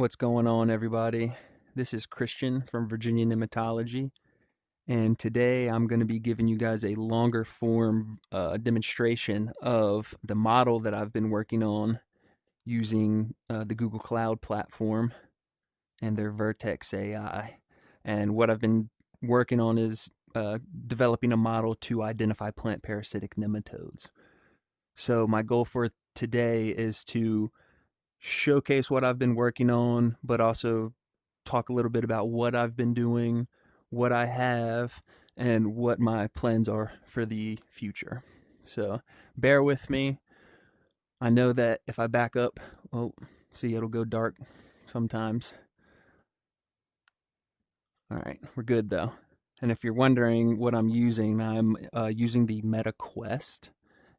What's going on, everybody? This is Christian from Virginia Nematology, and today I'm going to be giving you guys a longer form demonstration of the model that I've been working on using the Google Cloud platform and their Vertex AI. And what I've been working on is developing a model to identify plant parasitic nematodes. So my goal for today is to showcase what I've been working on, but also talk a little bit about what I've been doing, what I have, and what my plans are for the future. So bear with me. I know that if I back up, oh, see, it'll go dark sometimes. All right, we're good though. And if you're wondering what I'm using the Meta Quest,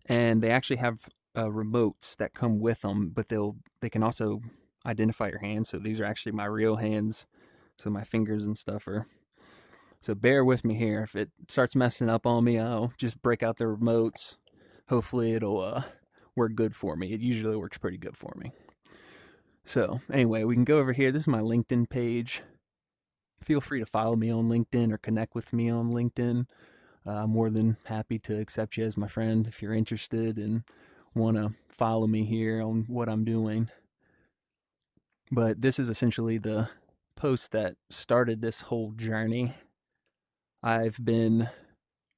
and they actually have remotes that come with them, but they can also identify your hands. So these are actually my real hands. So my fingers and stuff are. So bear with me here. If it starts messing up on me, I'll just break out the remotes. Hopefully it'll work good for me. It usually works pretty good for me. So anyway, we can go over here. This is my LinkedIn page. Feel free to follow me on LinkedIn or connect with me on LinkedIn. I'm more than happy to accept you as my friend if you're interested and want to follow me here on what I'm doing. But this is essentially the post that started this whole journey. I've been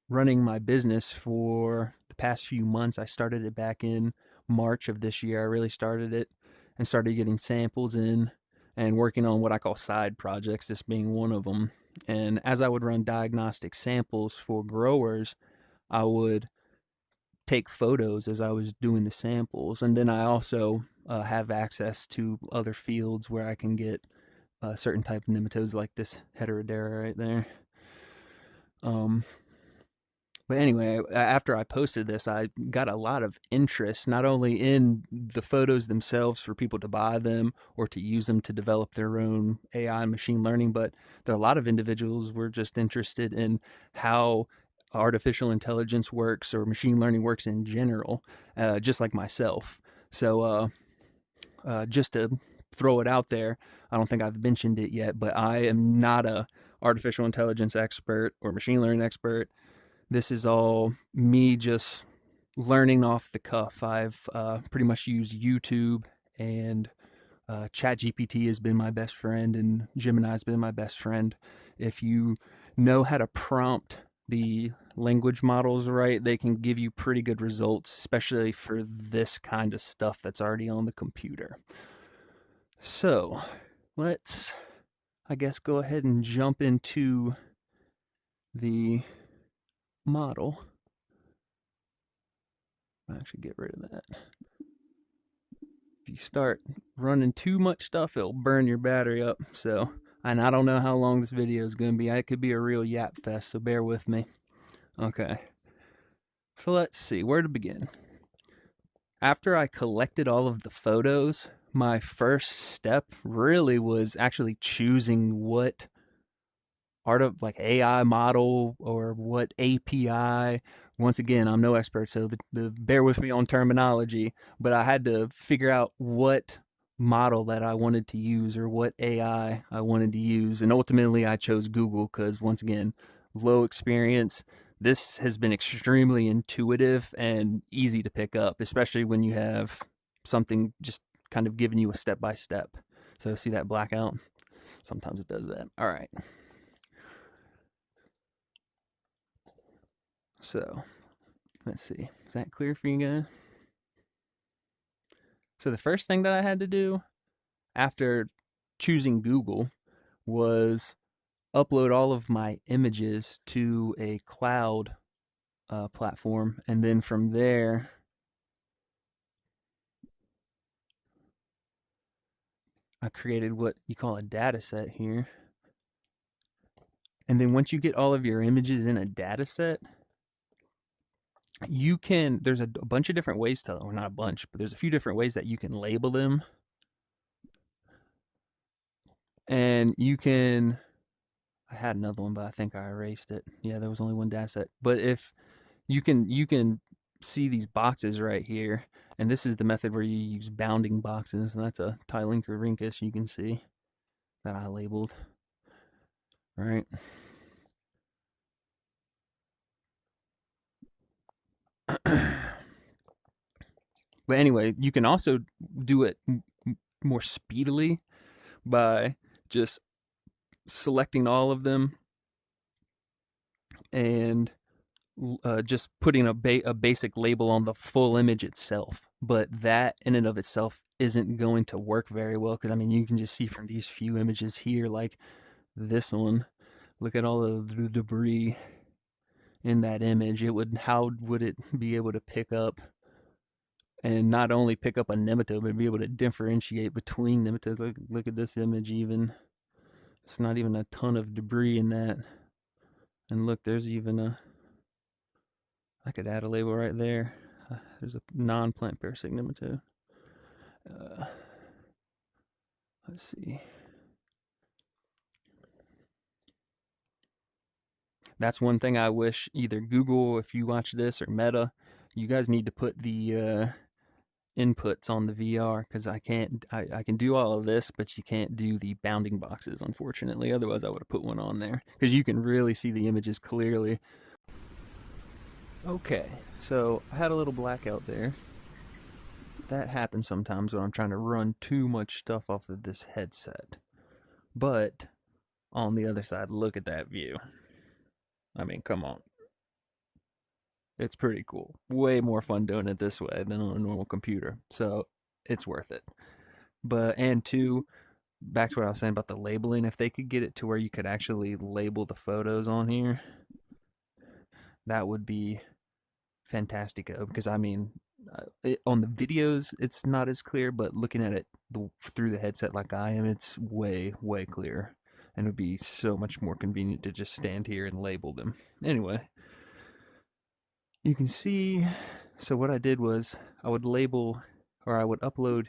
running my business for the past few months. I started it back in March of this year. I really started it and started getting samples in and working on what I call side projects, this being one of them. And as I would run diagnostic samples for growers, I would take photos as I was doing the samples. And then I also have access to other fields where I can get certain type of nematodes like this Heterodera right there. But anyway, after I posted this, I got a lot of interest, not only in the photos themselves for people to buy them or to use them to develop their own AI and machine learning, but there are a lot of individuals were just interested in how artificial intelligence works or machine learning works in general, just like myself. So just to throw it out there, I don't think I've mentioned it yet, but I am not a artificial intelligence expert or machine learning expert. This is all me just learning off the cuff. I've pretty much used YouTube and ChatGPT has been my best friend, and Gemini has been my best friend. If you know how to prompt the language models right, they can give you pretty good results, especially for this kind of stuff that's already on the computer. So let's, I guess, go ahead and jump into the model. I'll actually get rid of that. If you start running too much stuff, it'll burn your battery up. So, and I don't know how long this video is going to be. It could be a real yap fest, so bear with me. Okay. So let's see where to begin. After I collected all of the photos, my first step really was actually choosing what like AI model or what API. Once again, I'm no expert, so bear with me on terminology, but I had to figure out what model that I wanted to use or what AI I wanted to use. And ultimately, I chose Google because, once again, low experience. This has been extremely intuitive and easy to pick up, especially when you have something just kind of giving you a step by step. So, see that blackout? Sometimes it does that. All right. So let's see. Is that clear for you guys? So the first thing that I had to do after choosing Google was upload all of my images to a cloud platform. And then from there, I created what you call a data set here. And then once you get all of your images in a data set, there's a bunch of different ways to, or not a bunch, but there's a few different ways that you can label them. And I had another one, but I think I erased it. Yeah, there was only one data set. But if you can see these boxes right here, And this is the method where you use bounding boxes, and that's a Tylenchorhynchus you can see that I labeled. Right. But anyway, you can also do it more speedily by just selecting all of them and just putting a basic label on the full image itself. But that in and of itself isn't going to work very well because I mean you can just see from these few images here, like this one. Look at all of the debris in that image. It would how would it be able to pick up and not only pick up a nematode, but be able to differentiate between nematodes? Look at this image even. It's not even a ton of debris in that. And look, there's even a, I could add a label right there. There's a non-plant parasitic nematode. Uh, let's see. That's one thing I wish either Google, if you watch this, or Meta, you guys need to put the inputs on the VR because I can't. I can do all of this, but you can't do the bounding boxes, unfortunately. Otherwise, I would have put one on there because you can really see the images clearly. Okay, so I had a little blackout there. That happens sometimes when I'm trying to run too much stuff off of this headset. But on the other side, look at that view. I mean, come on. It's pretty cool. Way more fun doing it this way than on a normal computer. So it's worth it. But, and two, back to what I was saying about the labeling, if they could get it to where you could actually label the photos on here, that would be fantastico. Because, I mean, on the videos, it's not as clear, but looking at it through the headset like I am, it's way, way clearer. And it would be so much more convenient to just stand here and label them. Anyway, you can see, so what I did was I would label, or I would upload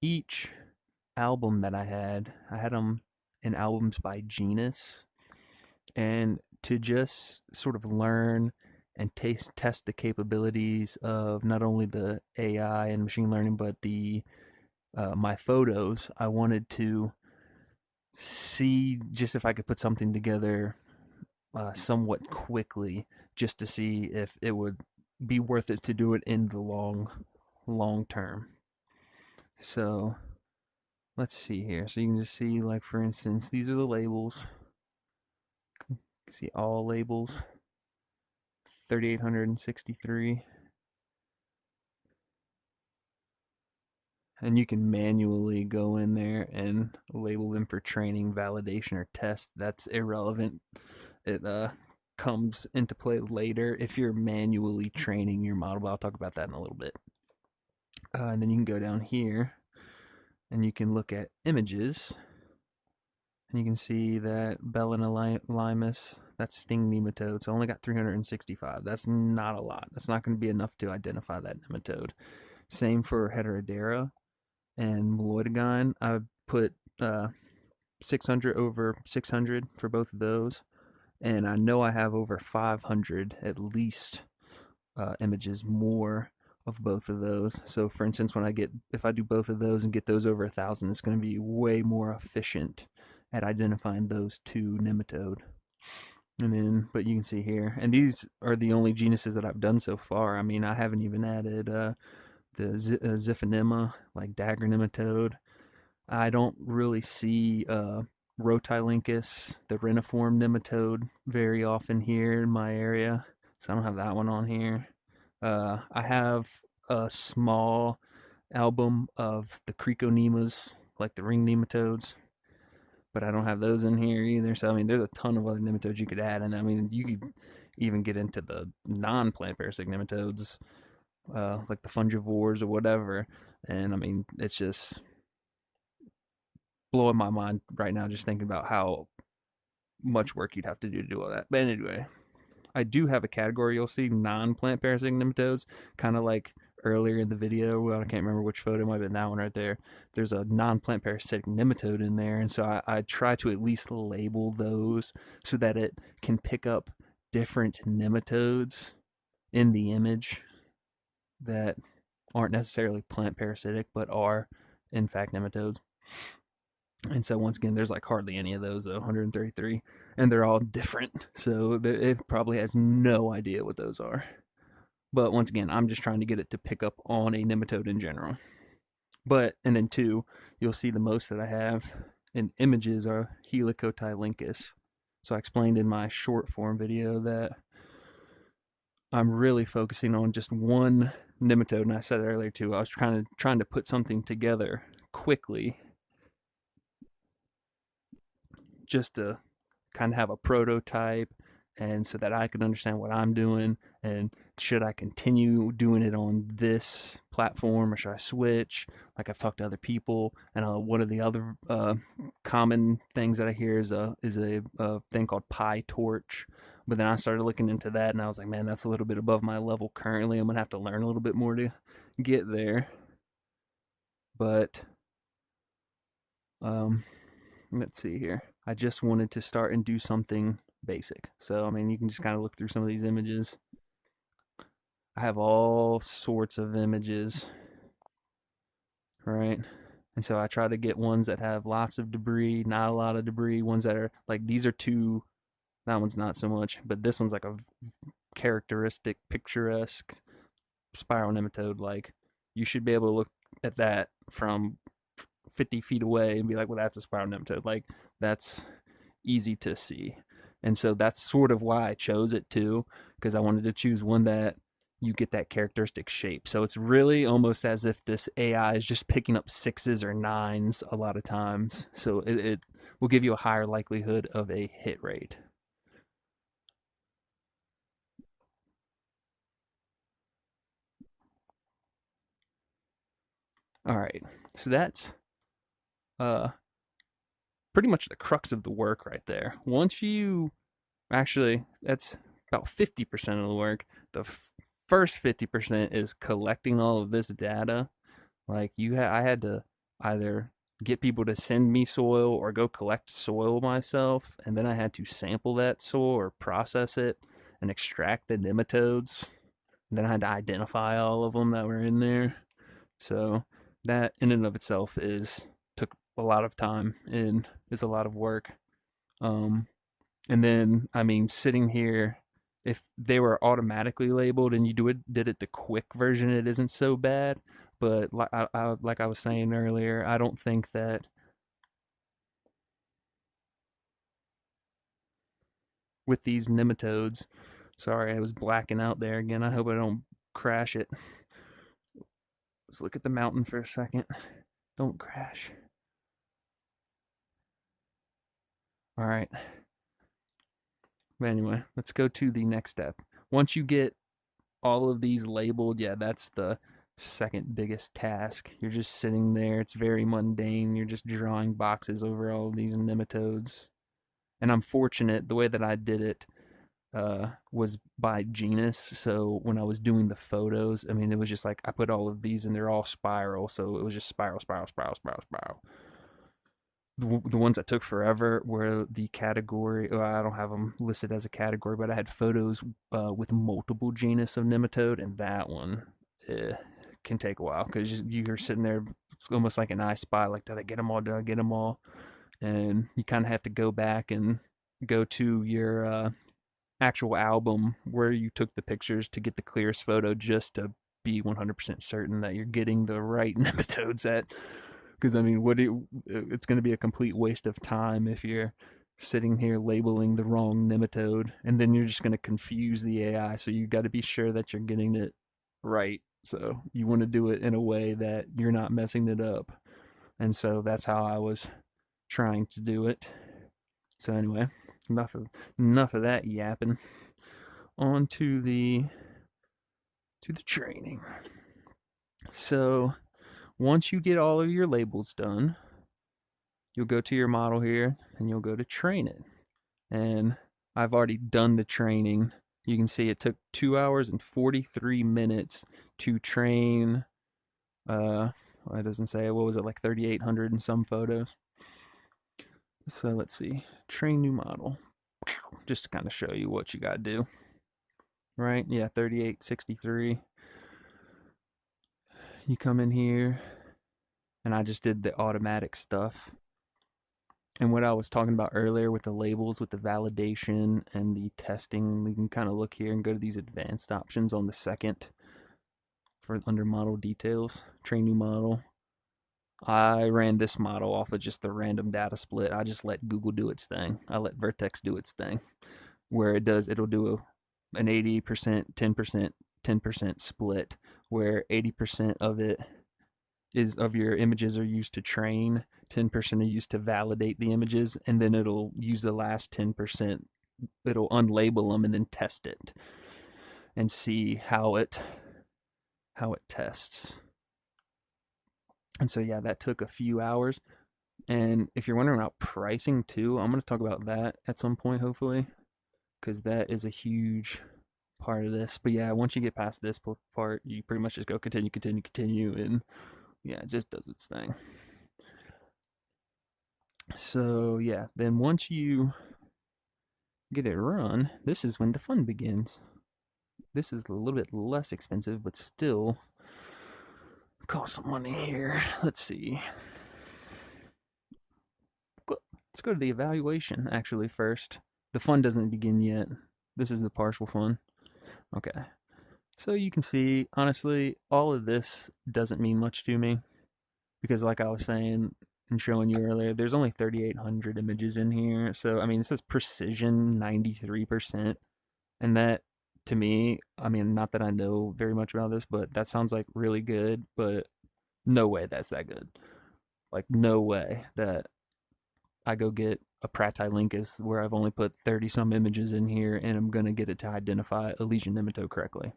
each album that I had. I had them in albums by genus, and to just sort of learn and test the capabilities of not only the AI and machine learning, but the my photos. I wanted to see just if I could put something together somewhat quickly, just to see if it would be worth it to do it in the long term. So let's see here. So you can just see, like, for instance, these are the labels. You can see all labels, 3,863. And you can manually go in there and label them for training, validation, or test. That's irrelevant. It comes into play later if you're manually training your model, but I'll talk about that in a little bit. And then you can go down here and you can look at images. And you can see that Belinalimus, that's sting nematode, so I only got 365. That's not a lot. That's not going to be enough to identify that nematode. Same for Heterodera and Meloidogyne. I put 600 over 600 for both of those. And I know I have over 500 at least images more of both of those. So for instance, if I do both of those and get those over 1,000, it's going to be way more efficient at identifying those two nematode. And then, but you can see here, and these are the only genuses that I've done so far. I mean, I haven't even added the Ziphinema, like dagger nematode. I don't really see Rotylynchus, the reniform nematode, very often here in my area, so I don't have that one on here. I have a small album of the Criconemas, like the ring nematodes, but I don't have those in here either. So I mean, there's a ton of other nematodes you could add, and I mean, you could even get into the non-plant parasitic nematodes, like the fungivores or whatever. And I mean, it's just blowing my mind right now just thinking about how much work you'd have to do all that. But anyway, I do have a category you'll see, non-plant parasitic nematodes, kind of like earlier in the video. Well, I can't remember which photo, it might have been that one right there. There's a non-plant parasitic nematode in there, and so I try to at least label those so that it can pick up different nematodes in the image that aren't necessarily plant parasitic, but are in fact nematodes. And so once again, there's like hardly any of those, though, 133, and they're all different. So it probably has no idea what those are. But once again, I'm just trying to get it to pick up on a nematode in general. But, and then two, you'll see the most that I have in images are Helicotylenchus. So I explained in my short form video that I'm really focusing on just one nematode, and I said it earlier too. I was trying to put something together quickly, just to kind of have a prototype, and so that I could understand what I'm doing, and should I continue doing it on this platform or should I switch? Like, I've talked to other people, and one of the other common things that I hear is a thing called PyTorch. But then I started looking into that, and I was like, man, that's a little bit above my level currently. I'm gonna have to learn a little bit more to get there. But let's see here. I just wanted to start and do something basic. So, I mean, you can just kind of look through some of these images. I have all sorts of images, right? And so I try to get ones that have lots of debris, not a lot of debris, ones that are like, these are two, that one's not so much, but this one's like a characteristic, picturesque spiral nematode. Like, you should be able to look at that from 50 feet away and be like, well, that's a spiral nematode. Like, that's easy to see. And so that's sort of why I chose it too, because I wanted to choose one that you get that characteristic shape. So it's really almost as if this AI is just picking up sixes or nines a lot of times. So it will give you a higher likelihood of a hit rate. All right. So that's uh pretty much the crux of the work right there. Once you actually, that's about 50% of the work. The first 50% is collecting all of this data. Like, I had to either get people to send me soil or go collect soil myself, and then I had to sample that soil or process it and extract the nematodes. And then I had to identify all of them that were in there. So that in and of itself is took a lot of time and is a lot of work. Um, and then, I mean, sitting here, if they were automatically labeled and you did it the quick version, it isn't so bad. But like I was saying earlier, I don't think that with these nematodes, sorry, I was blacking out there again. I hope I don't crash it. Let's look at the mountain for a second. Don't crash. All right. But anyway, let's go to the next step. Once you get all of these labeled, yeah, that's the second biggest task. You're just sitting there. It's very mundane. You're just drawing boxes over all of these nematodes. And I'm fortunate, the way that I did it was by genus. So when I was doing the photos, I mean, it was just like I put all of these and they're all spiral. So it was just spiral, spiral, spiral, spiral, spiral. The ones that took forever were the category. I don't have them listed as a category, but I had photos with multiple genus of nematode, and that one can take a while because you're sitting there almost like an I Spy. Like, did I get them all? Did I get them all? And you kind of have to go back and go to your actual album where you took the pictures to get the clearest photo, just to be 100% certain that you're getting the right nematodes at. Because I mean, it's going to be a complete waste of time if you're sitting here labeling the wrong nematode, and then you're just going to confuse the AI. So you got to be sure that you're getting it right. So you want to do it in a way that you're not messing it up. And so that's how I was trying to do it. So anyway, enough of that yapping. On to the training. So once you get all of your labels done, you'll go to your model here and you'll go to train it. And I've already done the training. You can see it took 2 hours and 43 minutes to train. It doesn't say, what was it, like 3,800 and some photos. So let's see, train new model, just to kind of show you what you got to do. Right? Yeah, 3863. you come in here, and I just did the automatic stuff. And what I was talking about earlier with the labels, with the validation and the testing, you can kind of look here and go to these advanced options on the second for under model details, train new model. I ran this model off of just the random data split. I just let Google do its thing. I let Vertex do its thing, where it'll do an 80%, 10%, 10% split, where 80% of it is of your images are used to train, 10% are used to validate the images, and then it'll use the last 10%. It'll unlabel them and then test it and see how it tests. And so yeah, that took a few hours. And if you're wondering about pricing too, I'm going to talk about that at some point, hopefully, because that is a huge part of this. But yeah, once you get past this part, you pretty much just go continue, continue, continue, and yeah, it just does its thing. So yeah, then once you get it run, this is when the fun begins. This is a little bit less expensive, but still costs some money here. Let's see. Let's go to the evaluation actually first. The fun doesn't begin yet. This is the partial fun. Okay. So you can see, honestly, all of this doesn't mean much to me because, like I was saying and showing you earlier, there's only 3,800 images in here. So, I mean, it says precision 93%. And that, to me, I mean, not that I know very much about this, but that sounds like really good, but no way that's that good. Like, no way that I go get a Prat-Tylenchus where I've only put 30 some images in here and I'm going to get it to identify a lesion nematode correctly.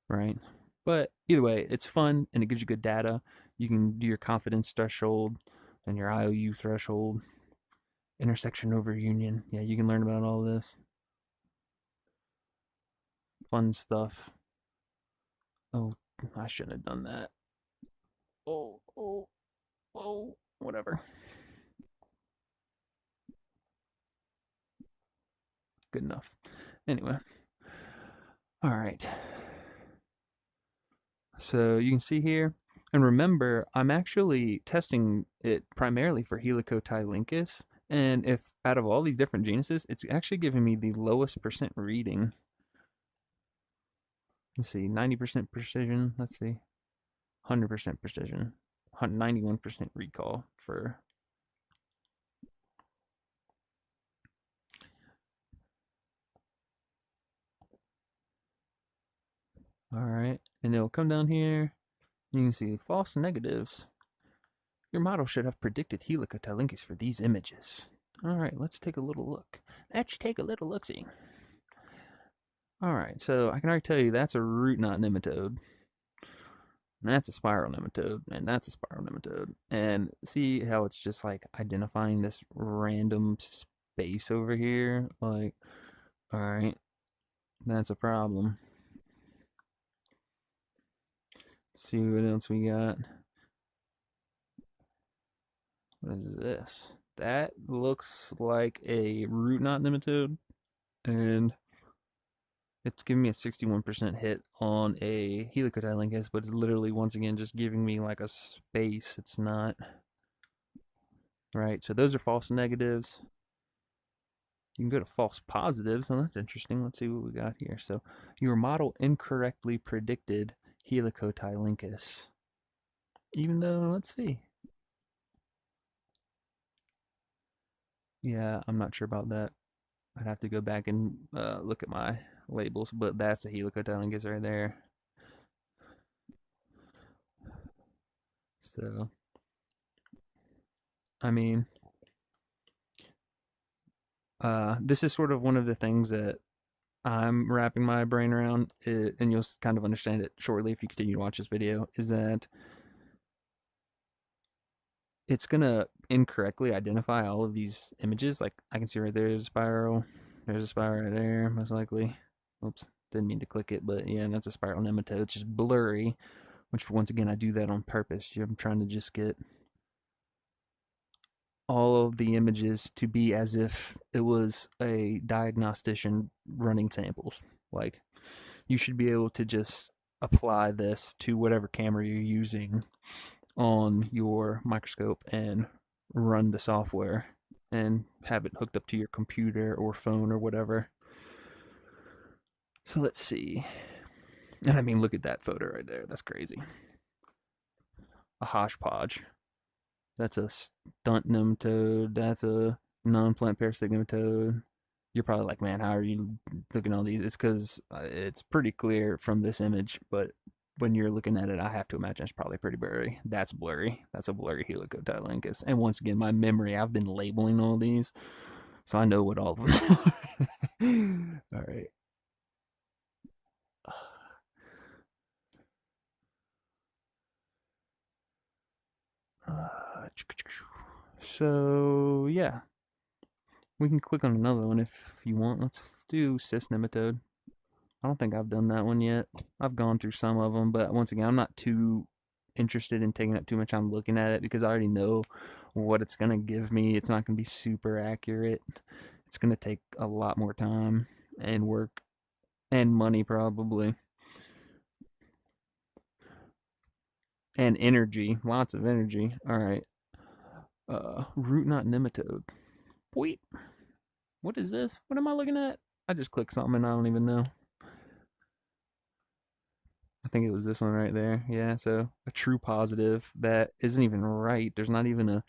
Right? But either way, it's fun and it gives you good data. You can do your confidence threshold and your IOU threshold, intersection over union. Yeah, you can learn about all this. Fun stuff. Oh, I shouldn't have done that. Oh, whatever. Good enough. Anyway. All right. So you can see here, and remember, I'm actually testing it primarily for Helicotylenchus, and if out of all these different genuses, it's actually giving me the lowest percent reading. Let's see, 90% precision. Let's see, 100% precision, 91% recall for. All right, and it'll come down here. You can see false negatives. Your model should have predicted Helicotylenchus for these images. All right, let's take a little look. Let's take a little look-see. All right, so I can already tell you that's a root knot nematode. That's a spiral nematode, and that's a spiral nematode. And see how it's just like identifying this random space over here? Like, all right, that's a problem. Let's see what else we got. What is this? That looks like a root knot nematode, and it's giving me a 61% hit on a Helicotylenchus, but it's literally, once again, just giving me like a space. It's not. Right, so those are false negatives. You can go to false positives, and that's interesting. Let's see what we got here. So your model incorrectly predicted Helicotylenchus. Even though, let's see. Yeah, I'm not sure about that. I'd have to go back and look at my labels, but that's a Helicotylenchus right there. So, I mean, this is sort of one of the things that I'm wrapping my brain around, and you'll kind of understand it shortly if you continue to watch this video, is that it's going to incorrectly identify all of these images. Like I can see right there's a spiral right there, most likely. Oops, didn't mean to click it, but yeah, that's a spiral nematode. It's just blurry, which once again, I do that on purpose. I'm trying to just get all of the images to be as if it was a diagnostician running samples. Like, you should be able to just apply this to whatever camera you're using on your microscope and run the software and have it hooked up to your computer or phone or whatever. So let's see. And I mean, look at that photo right there. That's crazy. A hodgepodge. That's a stunt nematode. That's a non-plant parasitic nematode. You're probably like, man, how are you looking at all these? It's because it's pretty clear from this image, but when you're looking at it, I have to imagine it's probably pretty blurry. That's blurry. That's a blurry Helicotylenchus. And once again, my memory, I've been labeling all these, so I know what all of them are. All right. Uh, so, yeah, we can click on another one if you want. Let's do cyst nematode. I don't think I've done that one yet. I've gone through some of them, but once again, I'm not too interested in taking up too much time looking at it because I already know what it's going to give me. It's not going to be super accurate. It's going to take a lot more time and work and money probably and energy, lots of energy. All right. Root knot nematode. Wait, what is this? What am I looking at? I just clicked something and I don't even know. I think it was this one right there. Yeah, so a true positive that isn't even right. There's not even a.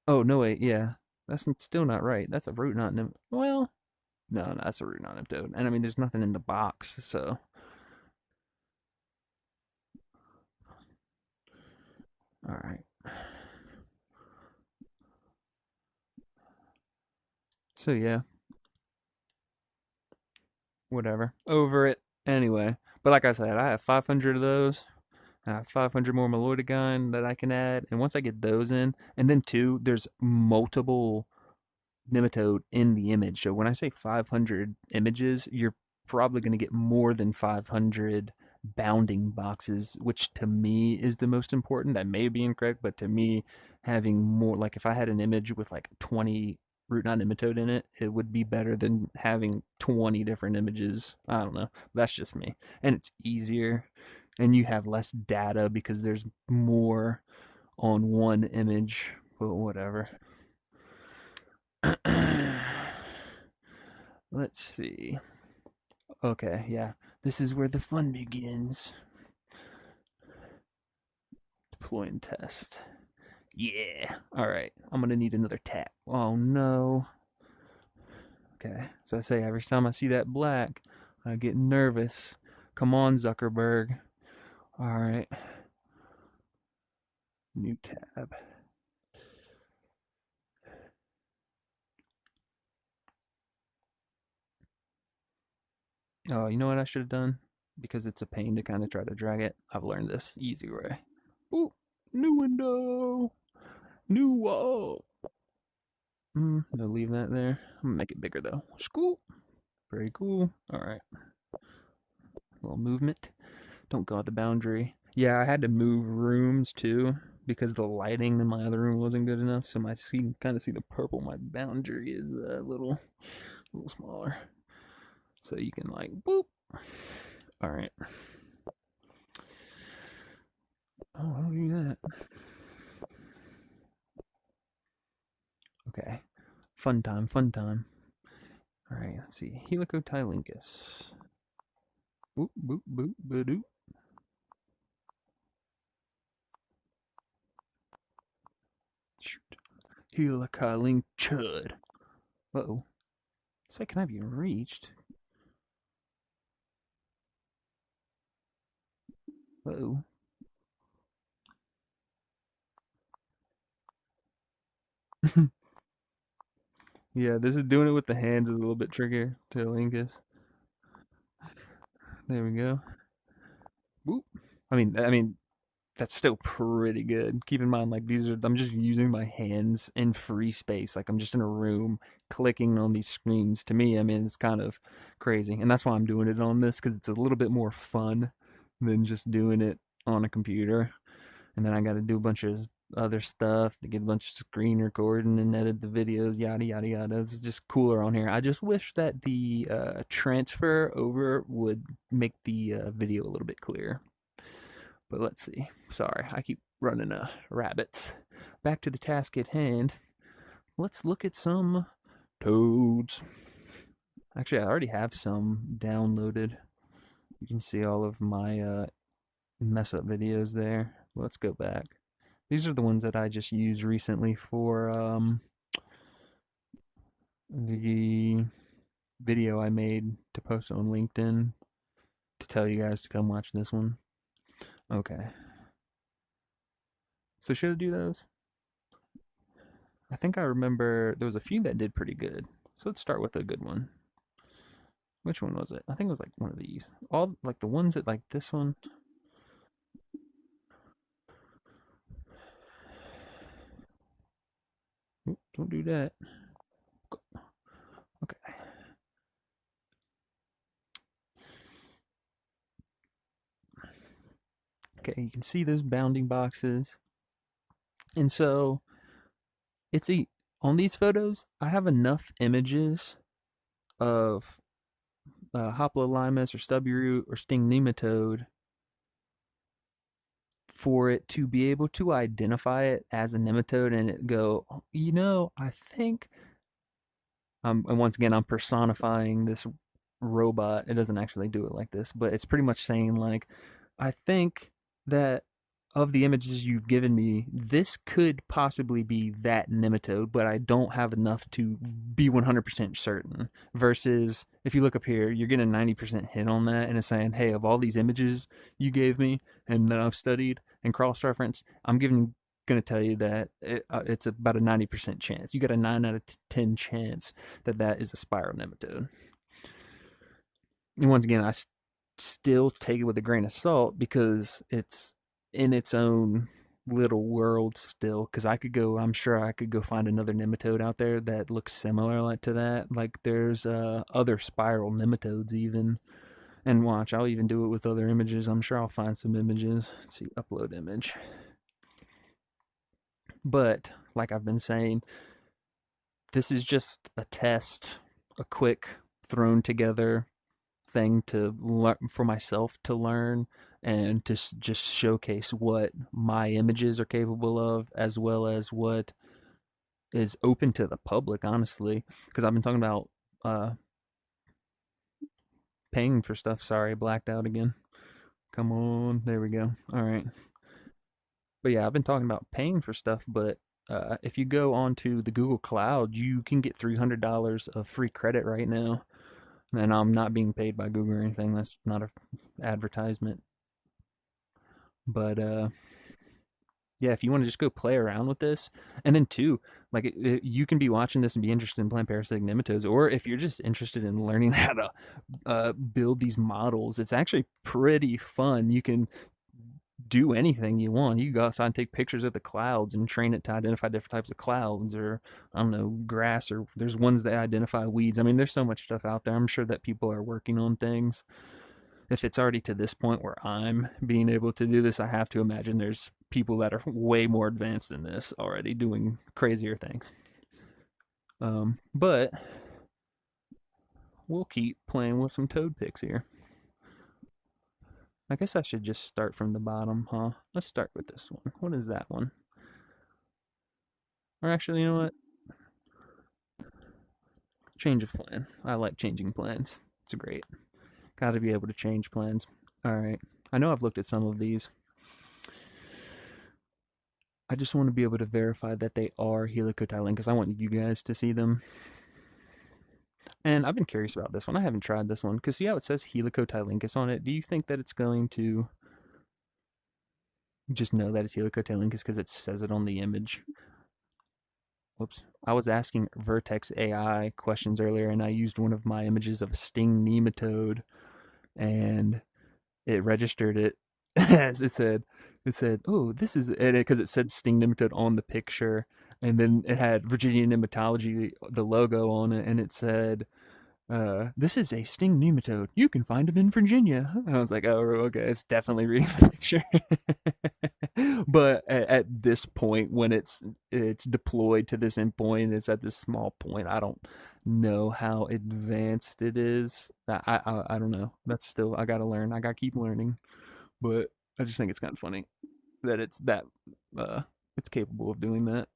Oh no, wait, yeah, that's still not right. That's a root knot. Well, no, that's a root knot nematode. And I mean, there's nothing in the box, so all right. So yeah, whatever. Over it anyway. But like I said, I have 500 of those. I have 500 more Meloidogyne that I can add, and once I get those in, and then two, there's multiple nematode in the image. So when I say 500 images, you're probably going to get more than 500 bounding boxes, which to me is the most important. I may be incorrect, but to me, having more, like if I had an image with like 20 root knot nematode in it, it would be better than having 20 different images. I don't know. That's just me. And it's easier, and you have less data because there's more on one image, but whatever. Let's see. Okay, yeah. This is where the fun begins. Deploy and test. Yeah. All right. I'm going to need another tap. Oh, no. Okay. So I say every time I see that black, I get nervous. Come on, Zuckerberg. All right. New tab. Oh, you know what I should have done? Because it's a pain to kind of try to drag it. I've learned this easy way. Ooh, new window. New wall. I'll leave that there. I'm gonna make it bigger though. School. Very cool. All right. A little movement. Don't go out the boundary. Yeah, I had to move rooms too because the lighting in my other room wasn't good enough. So my see kind of see the purple. My boundary is a little smaller. So you can like boop. All right. Oh, I don't do that. Okay. Fun time. Fun time. All right. Let's see. Helicotylenchus. Boop boop boop boop. Shoot. Helicotylenchus. Uh-oh. Second have you reached? Uh-oh. Yeah, this is doing it with the hands is a little bit trickier to Linkus. There we go. Whoop. I mean, that's still pretty good. Keep in mind, like these are, I'm just using my hands in free space. Like I'm just in a room clicking on these screens. To me, I mean, it's kind of crazy, and that's why I'm doing it on this because it's a little bit more fun than just doing it on a computer. And then I got to do a bunch of other stuff to get a bunch of screen recording and edit the videos, yada yada yada. It's just cooler on here. I just wish that the transfer over would make the video a little bit clearer. But let's see. Sorry, I keep running rabbits. Back to the task at hand. Let's look at some toads. Actually, I already have some downloaded. You can see all of my mess up videos there. Let's go back. These are the ones that I just used recently for the video I made to post on LinkedIn to tell you guys to come watch this one. Okay. So should I do those? I think I remember there was a few that did pretty good. So let's start with a good one. Which one was it? I think it was like one of these. All like the ones that like this one. Oop, don't do that. Okay. Okay, you can see those bounding boxes. And so it's on these photos, I have enough images of Hoplolimus or stubby root or sting nematode for it to be able to identify it as a nematode and it go, I think and once again I'm personifying this robot. It doesn't actually do it like this, but it's pretty much saying like, I think that of the images you've given me, this could possibly be that nematode, but I don't have enough to be 100% certain. Versus if you look up here, you're getting a 90% hit on that, and it's saying, hey, of all these images you gave me and that I've studied and cross-referenced, I'm going to tell you that it's about a 90% chance. You got a 9 out of 10 chance that that is a spiral nematode. And once again, I still take it with a grain of salt because it's in its own little world still. Because I'm sure I could go find another nematode out there that looks similar like to that. Like there's other spiral nematodes even. And watch, I'll even do it with other images. I'm sure I'll find some images. Let's see, upload image. But like I've been saying, this is just a test, a quick thrown together thing to learn for myself to learn and to just showcase what my images are capable of, as well as what is open to the public, honestly. Because I've been talking about paying for stuff. Sorry, blacked out again. Come on, there we go. All right. But yeah, I've been talking about paying for stuff, but if you go onto the Google Cloud, you can get $300 of free credit right now. And I'm not being paid by Google or anything. That's not an advertisement. But yeah, if you want to just go play around with this, and then too, like you can be watching this and be interested in plant-parasitic nematodes, or if you're just interested in learning how to build these models, it's actually pretty fun. You can do anything you want. You can go outside and take pictures of the clouds and train it to identify different types of clouds, or I don't know, grass, or there's ones that identify weeds. I mean, there's so much stuff out there. I'm sure that people are working on things. If it's already to this point where I'm being able to do this, I have to imagine there's people that are way more advanced than this already doing crazier things. But we'll keep playing with some toad pics here. I guess I should just start from the bottom, huh? Let's start with this one. What is that one? Or actually, you know what? Change of plan. I like changing plans. It's great. Got to be able to change plans. All right. I know I've looked at some of these. I just want to be able to verify that they are Helicotylenchus. I want you guys to see them. And I've been curious about this one. I haven't tried this one. Because see how it says Helicotylenchus on it? Do you think that it's going to just know that it's Helicotylenchus because it says it on the image? Whoops. I was asking Vertex AI questions earlier, and I used one of my images of a sting nematode, and it registered it as it said, oh, this is it, because it said sting nematode on the picture, and then it had Virginia Nematology, the logo on it, and it said, this is a sting nematode. You can find them in Virginia. And I was like, oh, okay, it's definitely reading the picture. But at this point, when it's deployed to this endpoint, it's at this small point. I don't know how advanced it is. I don't know. That's still I gotta learn. I gotta keep learning. But I just think it's kind of funny that uh it's capable of doing that.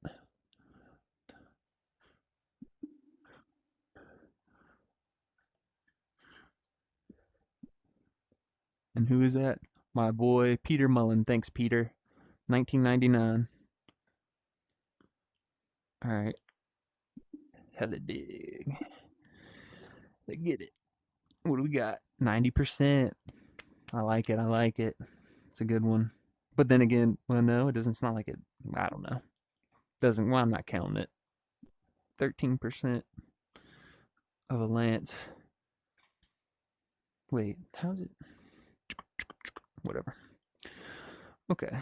And who is that? My boy Peter Mullen. Thanks, Peter. 1999. All right. Hella dig. They get it. What do we got? 90%. I like it. I like it. It's a good one. But then again, well, no, it doesn't. It's not like it. I don't know. Doesn't. Well, I'm not counting it. 13% of a lance. Wait, how's it? Whatever. Okay.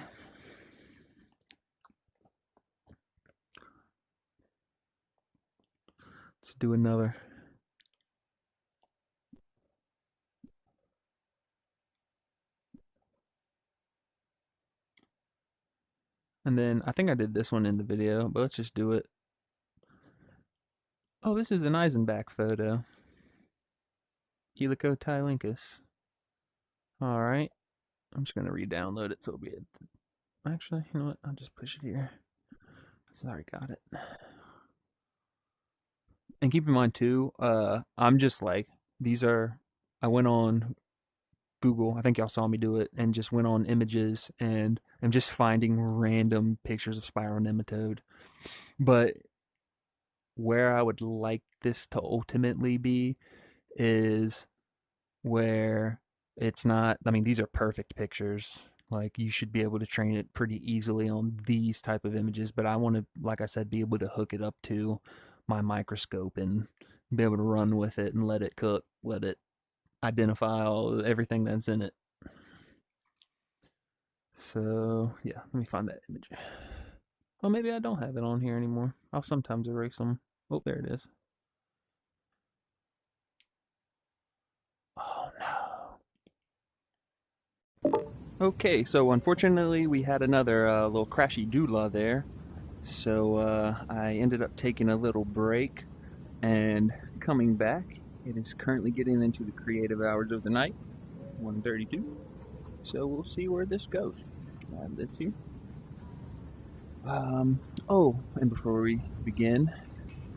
Let's do another. And then I think I did this one in the video, but let's just do it. Oh, this is an Eisenbach photo. Helicotylenchus. All right. I'm just going to re-download it so it'll be it. Actually, you know what? I'll just push it here. I already got it. And keep in mind too, I'm just like these are. I went on Google. I think y'all saw me do it, and just went on images, and I'm just finding random pictures of spiral nematode. But where I would like this to ultimately be is where it's not. I mean, these are perfect pictures. Like you should be able to train it pretty easily on these type of images, but I want to, like I said, be able to hook it up to my microscope and be able to run with it and let it cook, let it identify everything that's in it. So yeah, let me find that image. Well, maybe I don't have it on here anymore. I'll sometimes erase them. Oh, there it is. Oh no. Okay, so unfortunately we had another little crashy doodlah there. So I ended up taking a little break and coming back. It is currently getting into the creative hours of the night, 1:32. So we'll see where this goes. I have this here. Oh, and before we begin,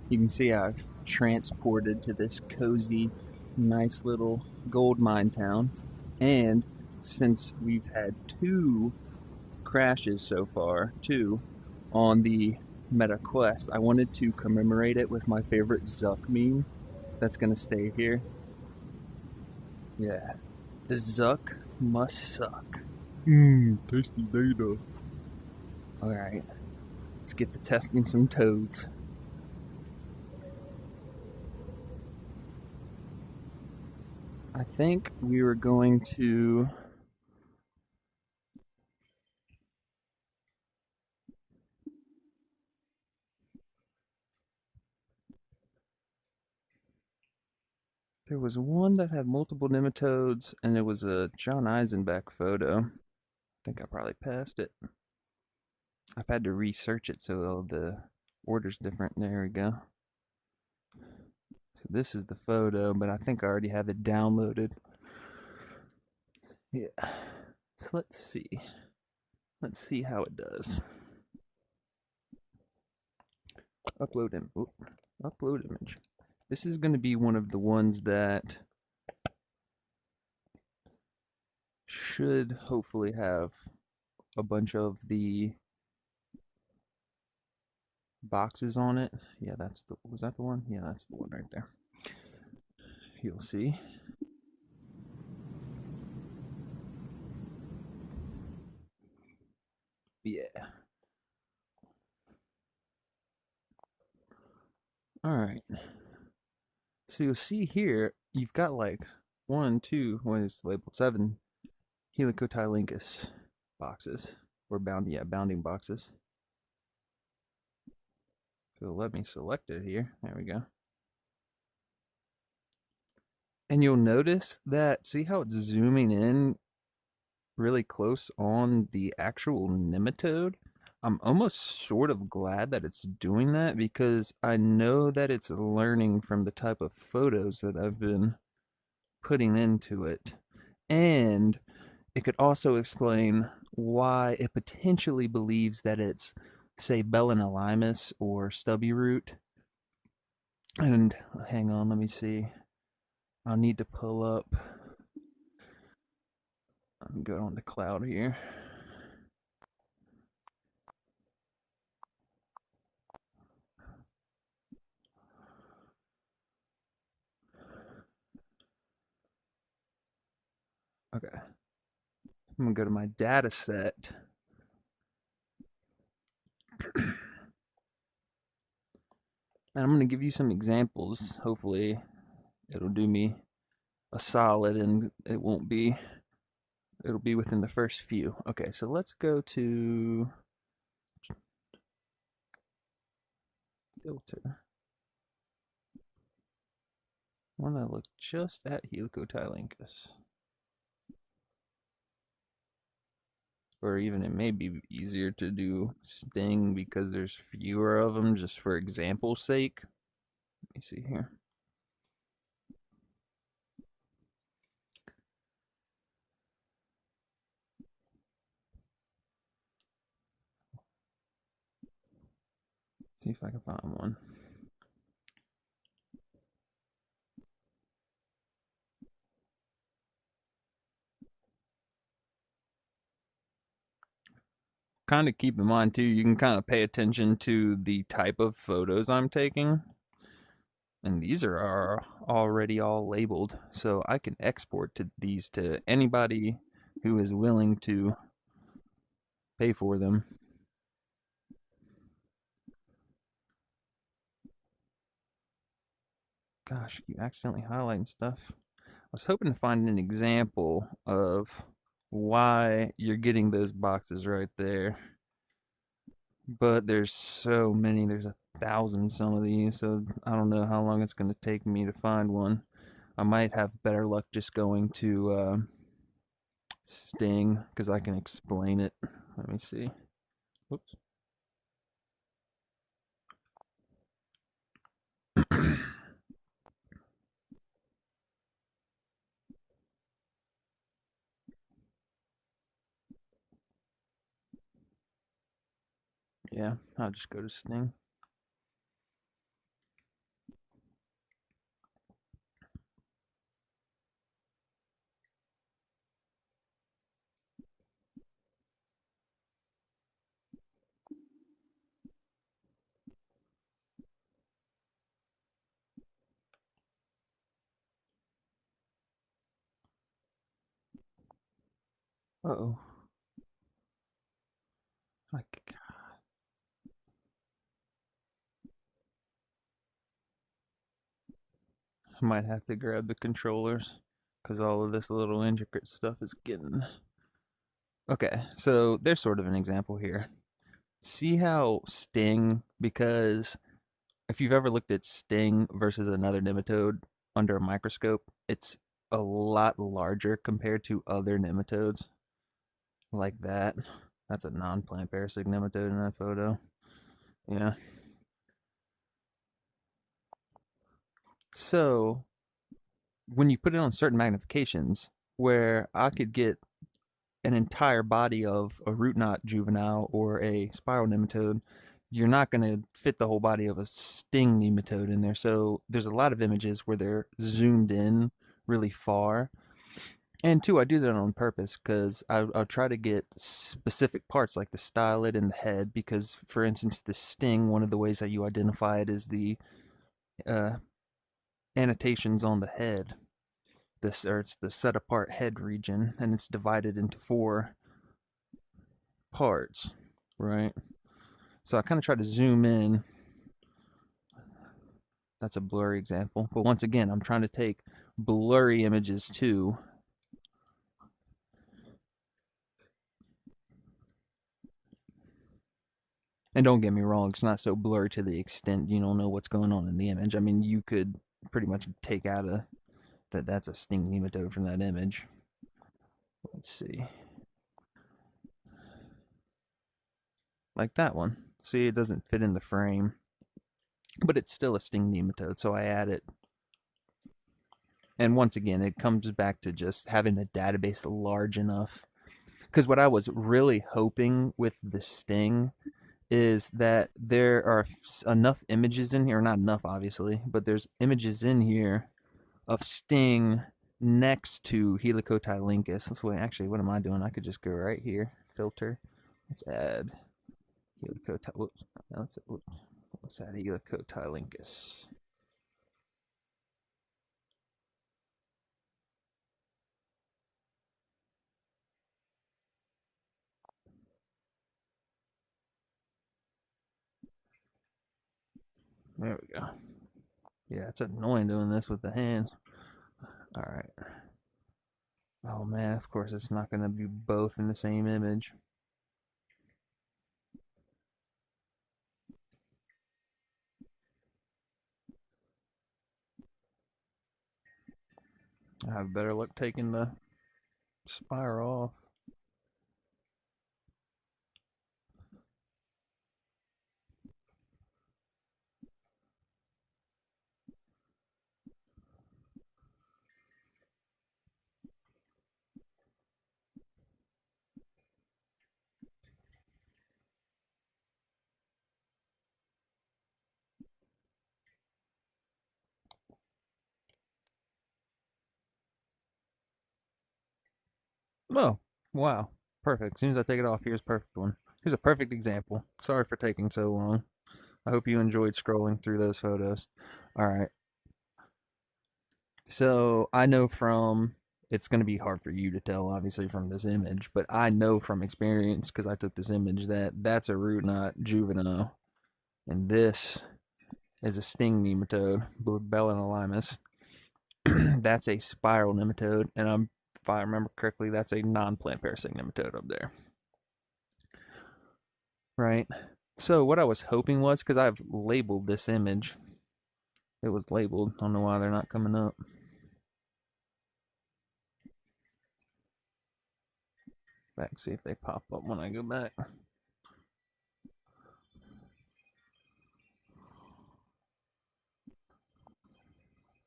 you can see I've transported to this cozy, nice little gold mine town. And since we've had two crashes so far, two on the Meta Quest, I wanted to commemorate it with my favorite Zuck meme that's going to stay here. Yeah. The Zuck must suck. Mmm, tasty data. Alright, let's get to testing some toads. I think we were going to. There was one that had multiple nematodes, and it was a John Eisenbach photo. I think I probably passed it. I've had to research it so the order's different. There we go. So this is the photo, but I think I already have it downloaded. Yeah. So let's see. Let's see how it does. Upload image. Upload image. This is going to be one of the ones that should hopefully have a bunch of the boxes on it. Yeah, was that the one? Yeah, that's the one right there. You'll see. Yeah. All right. So you'll see here, you've got like one, two, what is labeled 7 Helicotylenchus boxes, or bounding boxes. So let me select it here. There we go. And you'll notice that, see how it's zooming in really close on the actual nematode. I'm almost sort of glad that it's doing that because I know that it's learning from the type of photos that I've been putting into it. And it could also explain why it potentially believes that it's, say, Belanolimus or stubby root. And hang on, let me see. I'll need to pull up. I'm going on the cloud here. Okay. I'm going to go to my data set. And I'm going to give you some examples. Hopefully, it'll do me a solid and it'll be within the first few. Okay, so let's go to filter. I want to look just at Helicotylenchus. Or even it may be easier to do sting because there's fewer of them just for example's sake. Let me see here. See if I can find one. Kind of keep in mind too, you can kind of pay attention to the type of photos I'm taking. And these are already all labeled, so I can export these to anybody who is willing to pay for them. Gosh, you accidentally highlighting stuff. I was hoping to find an example of why you're getting those boxes right there. But there's so many. There's 1,000 some of these, so I don't know how long it's going to take me to find one. I might have better luck just going to Sting because I can explain it. Let me see. Whoops. Yeah, I'll just go to Sting. Uh-oh. Like, I might have to grab the controllers because all of this little intricate stuff is getting. Okay, so there's sort of an example here. See how Sting, because if you've ever looked at Sting versus another nematode under a microscope, it's a lot larger compared to other nematodes like that. That's a non-plant parasitic nematode in that photo. Yeah. So when you put it on certain magnifications, where I could get an entire body of a root knot juvenile or a spiral nematode, you're not going to fit the whole body of a sting nematode in there. So there's a lot of images where they're zoomed in really far. And two, I do that on purpose because I'll try to get specific parts like the stylet and the head. Because, for instance, the sting, one of the ways that you identify it is the uh, annotations on the head. It's the set apart head region, and it's divided into 4 parts, right? So I kind of try to zoom in. That's a blurry example. But once again, I'm trying to take blurry images too. And don't get me wrong, it's not so blurry to the extent you don't know what's going on in the image. I mean, you could pretty much take out that's a sting nematode from that image. Let's see. like that one. See, it doesn't fit in the frame, but it's still a sting nematode, so I add it. And once again, it comes back to just having a database large enough. Because what I was really hoping with the sting is that there are enough images in here, not enough obviously, but there's images in here of sting next to Helicotylenchus. So actually, what am I doing? I could just go right here, filter. Let's add Helicoty. Whoops. Let's add Helicotylenchus. There we go. Yeah, it's annoying doing this with the hands. All right. Oh man, of course it's not going to be both in the same image. I have better luck taking the spiral off. Oh, wow. Perfect. As soon as I take it off, here's a perfect one. Here's a perfect example. Sorry for taking so long. I hope you enjoyed scrolling through those photos. All right. So I know from, it's going to be hard for you to tell, obviously, from this image, but I know from experience, because I took this image, that that's a root knot juvenile. And this is a sting nematode, Bellinolimus. That's a spiral nematode. And if I remember correctly, that's a non-plant parasitic nematode up there. Right? So what I was hoping was, because I've labeled this image, it was labeled. I don't know why they're not coming up. Back, see if they pop up when I go back.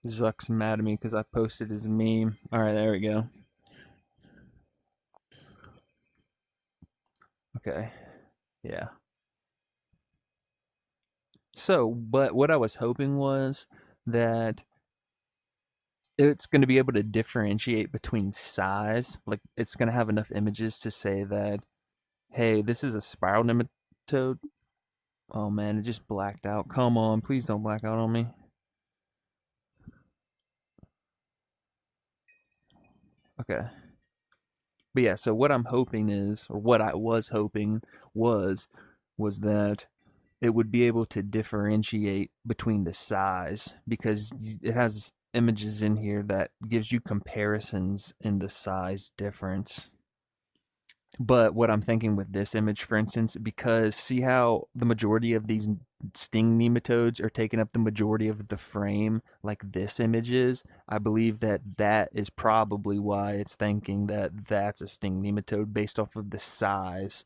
Zuck's mad at me because I posted his meme. All right, there we go. Okay, yeah. So, but what I was hoping was that it's going to be able to differentiate between size. Like, it's going to have enough images to say that, hey, this is a spiral nematode. Oh man, it just blacked out. Come on, please don't black out on me. Okay. But yeah, so what I'm hoping is, or what I was hoping was, was that it would be able to differentiate between the size because it has images in here that gives you comparisons in the size difference. But what I'm thinking with this image, for instance, because see how the majority of these sting nematodes are taking up the majority of the frame, like this image is. I believe that that is probably why it's thinking that that's a sting nematode based off of the size.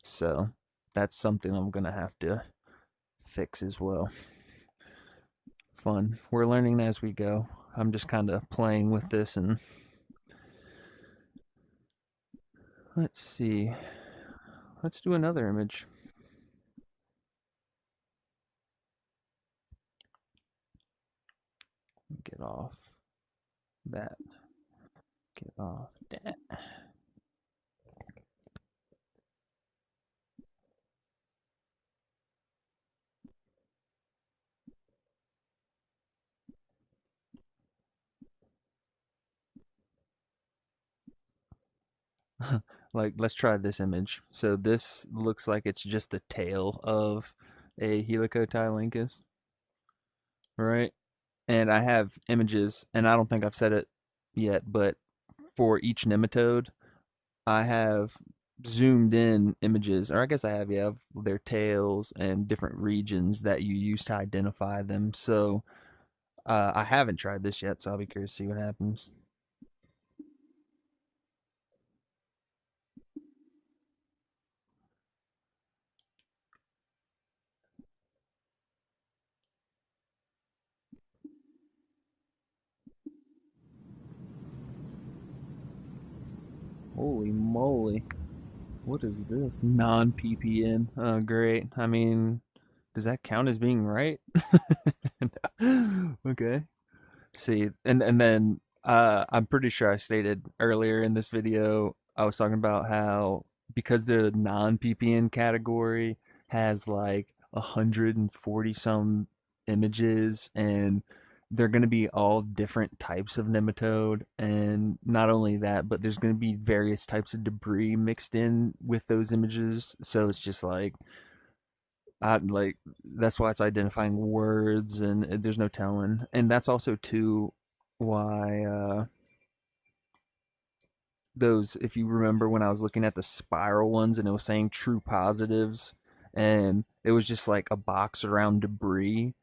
So that's something I'm gonna have to fix as well. Fun. We're learning as we go. I'm just kind of playing with this and let's see. Let's do another image. Get off that. Get off that. Like, let's try this image. So this looks like it's just the tail of a Helicotylenchus, right? And I have images, and I don't think I've said it yet, but for each nematode, I have zoomed in images, or I guess I have, yeah, of their tails and different regions that you use to identify them. So I haven't tried this yet, so I'll be curious to see what happens. Holy moly. What is this? Non-PPN. Oh, great. I mean, does that count as being right? Okay. See, and then I'm pretty sure I stated earlier in this video, I was talking about how because the non-PPN category has like 140 some images, and they're going to be all different types of nematode, and not only that, but there's going to be various types of debris mixed in with those images. So it's just like that's why it's identifying words, and there's no telling. And that's also too why those, if you remember when I was looking at the spiral ones and it was saying true positives, and it was just like a box around debris.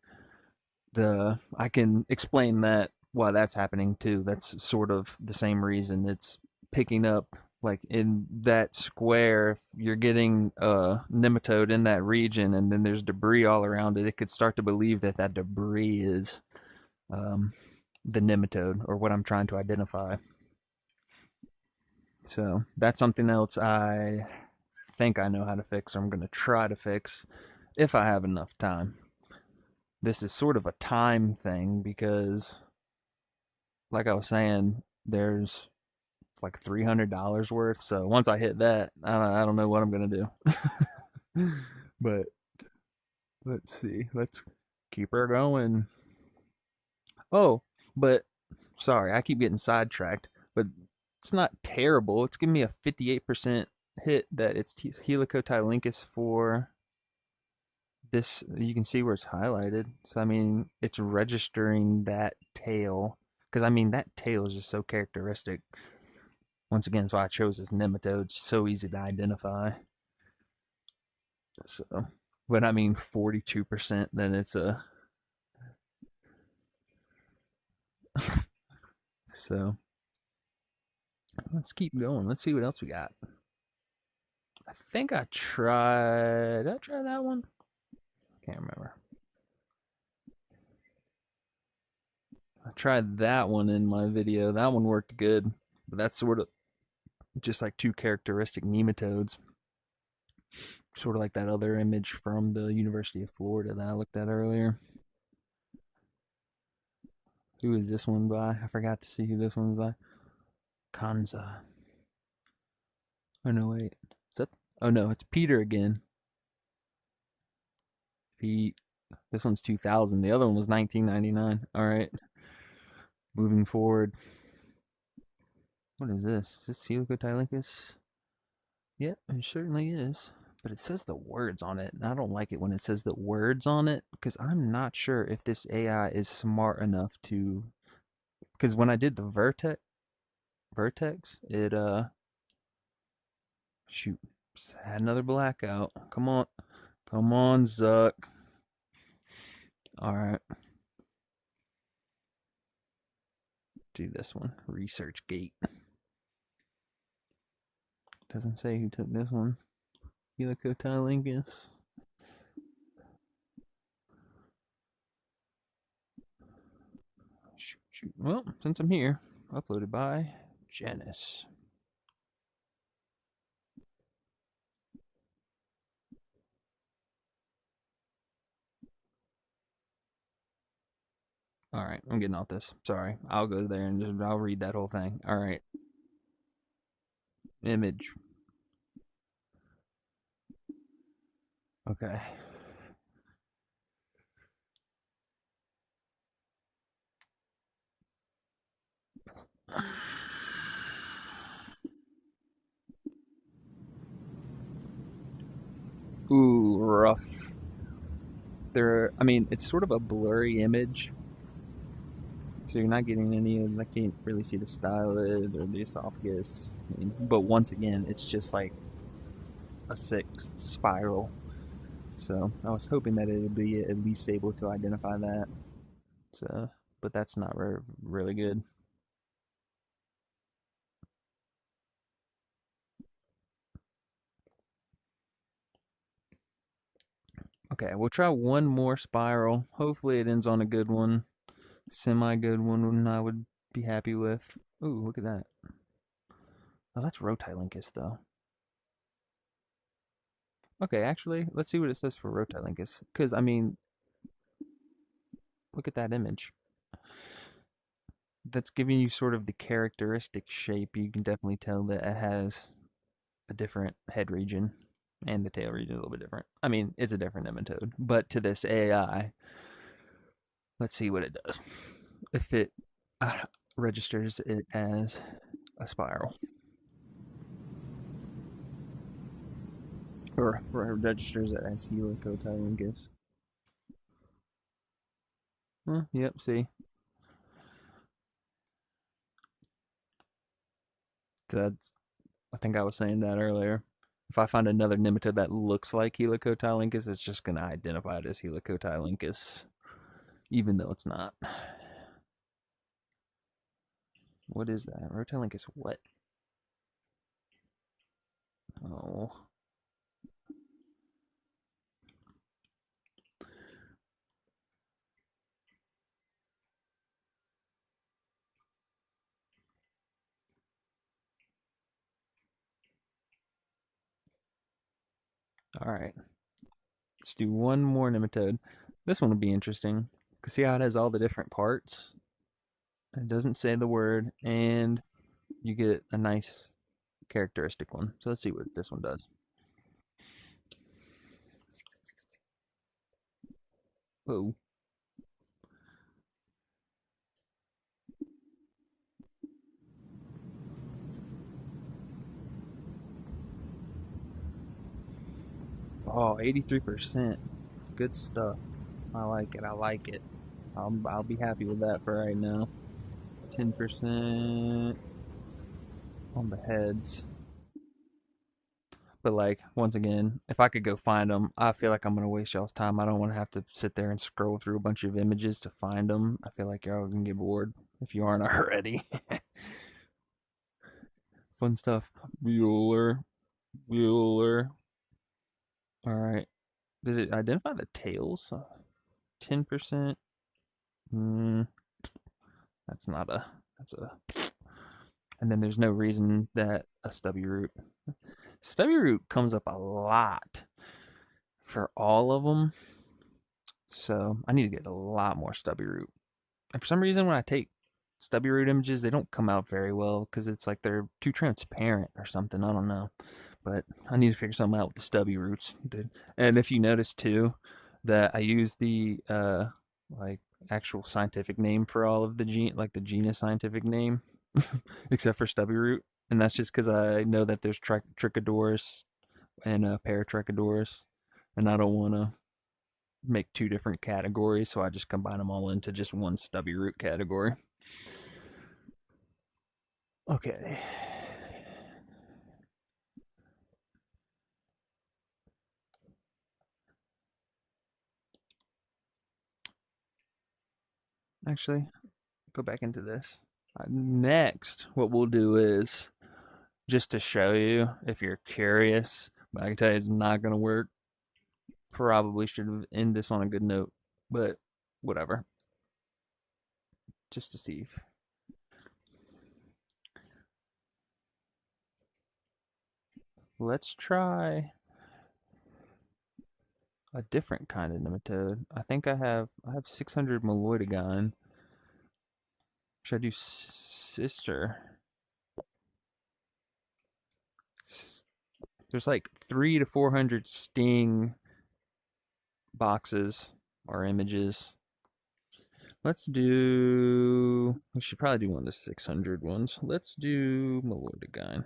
The I can explain that why that's happening too. That's sort of the same reason. It's picking up like in that square. If you're getting a nematode in that region and then there's debris all around it, it could start to believe that that debris is um, the nematode or what I'm trying to identify. So that's something else I think I know how to fix, or I'm going to try to fix if I have enough time. This is sort of a time thing because, like I was saying, there's like $300 worth. So once I hit that, I don't know what I'm going to do. But let's see. Let's keep her going. Oh, but sorry, I keep getting sidetracked. But it's not terrible. It's giving me a 58% hit that it's Helicotylenchus for this. You can see where it's highlighted. So, I mean, it's registering that tail. Because, I mean, that tail is just so characteristic. Once again, that's why I chose this nematode. It's so easy to identify. So, but I mean, 42%, then it's a. So, let's keep going. Let's see what else we got. I think I tried. Did I try that one? Can't remember. I tried that one in my video. That one worked good. But that's sort of just like two characteristic nematodes. Sort of like that other image from the University of Florida that I looked at earlier. Who is this one by? I forgot to see who this one's by. Kanza. Oh no, wait. Is that? Oh no, it's Peter again. Pete. This one's 2000. The other one was 1999. All right. Moving forward. What is this? Is this Helicotylenchus? Yep, it certainly is. But it says the words on it, and I don't like it when it says the words on it because I'm not sure if this AI is smart enough to. Because when I did the Vertex, it shoot, had another blackout. Come on, Zuck. All right, do this one. Research gate. Doesn't say who took this one. Helicotylenchus. Shoot. Well, since I'm here, uploaded by Janice. All right, I'm getting off this. Sorry, I'll go there and I'll read that whole thing. All right, image. Okay. Ooh, rough. I mean, it's sort of a blurry image, so you're not getting any of. I can't really see the stylid or the esophagus. I mean, but once again, it's just like a sixth spiral. So I was hoping that it would be at least able to identify that. So, but that's not really good. Okay, we'll try one more spiral. Hopefully, it ends on a good one, semi good one I would be happy with. Ooh, look at that. Oh, that's Rotilinkus, though. Okay, actually, let's see what it says for Rotilinkus. Because, I mean, look at that image. That's giving you sort of the characteristic shape. You can definitely tell that it has a different head region and the tail region a little bit different. I mean, it's a different nematode, but to this AI, let's see what it does. If it uh, registers it as a spiral, or registers it as Helicotylenchus. Yep, see, that's, I think I was saying that earlier. If I find another nematode that looks like Helicotylenchus, it's just going to identify it as Helicotylenchus, even though it's not. What is that? Rotilinkus what? Oh. All right. Let's do one more nematode. This one will be interesting. Because see how it has all the different parts? It doesn't say the word, and you get a nice characteristic one. So let's see what this one does. Oh. Oh, 83%. Good stuff. I like it. I like it. I'll be happy with that for right now. 10% on the heads. But like once again, if I could go find them, I feel like I'm gonna waste y'all's time. I don't want to have to sit there and scroll through a bunch of images to find them. I feel like y'all gonna get bored if you aren't already. Fun stuff. Bueller, Bueller. All right. Did it identify the tails? 10%. Mm, that's not a. That's a. And then there's no reason that a stubby root. Stubby root comes up a lot for all of them. So I need to get a lot more stubby root. And for some reason, when I take stubby root images, they don't come out very well because it's like they're too transparent or something. I don't know. But I need to figure something out with the stubby roots, dude. And if you notice too, that I use the like actual scientific name for all of the like the genus scientific name, except for stubby root, and that's just because I know that there's Trichodorus and Paratrichodorus, and I don't want to make two different categories, so I just combine them all into just one stubby root category. Okay. Actually, go back into this. Next, what we'll do is just to show you if you're curious, but I can tell you it's not going to work. Probably should have end this on a good note, but whatever. Just to see if. Let's try a different kind of nematode. I think I have 600 Meloidogon. Should I do sister? There's like 300 to 400 sting boxes or images. Let's do. We should probably do one of the 600 ones. Let's do Meloidogon.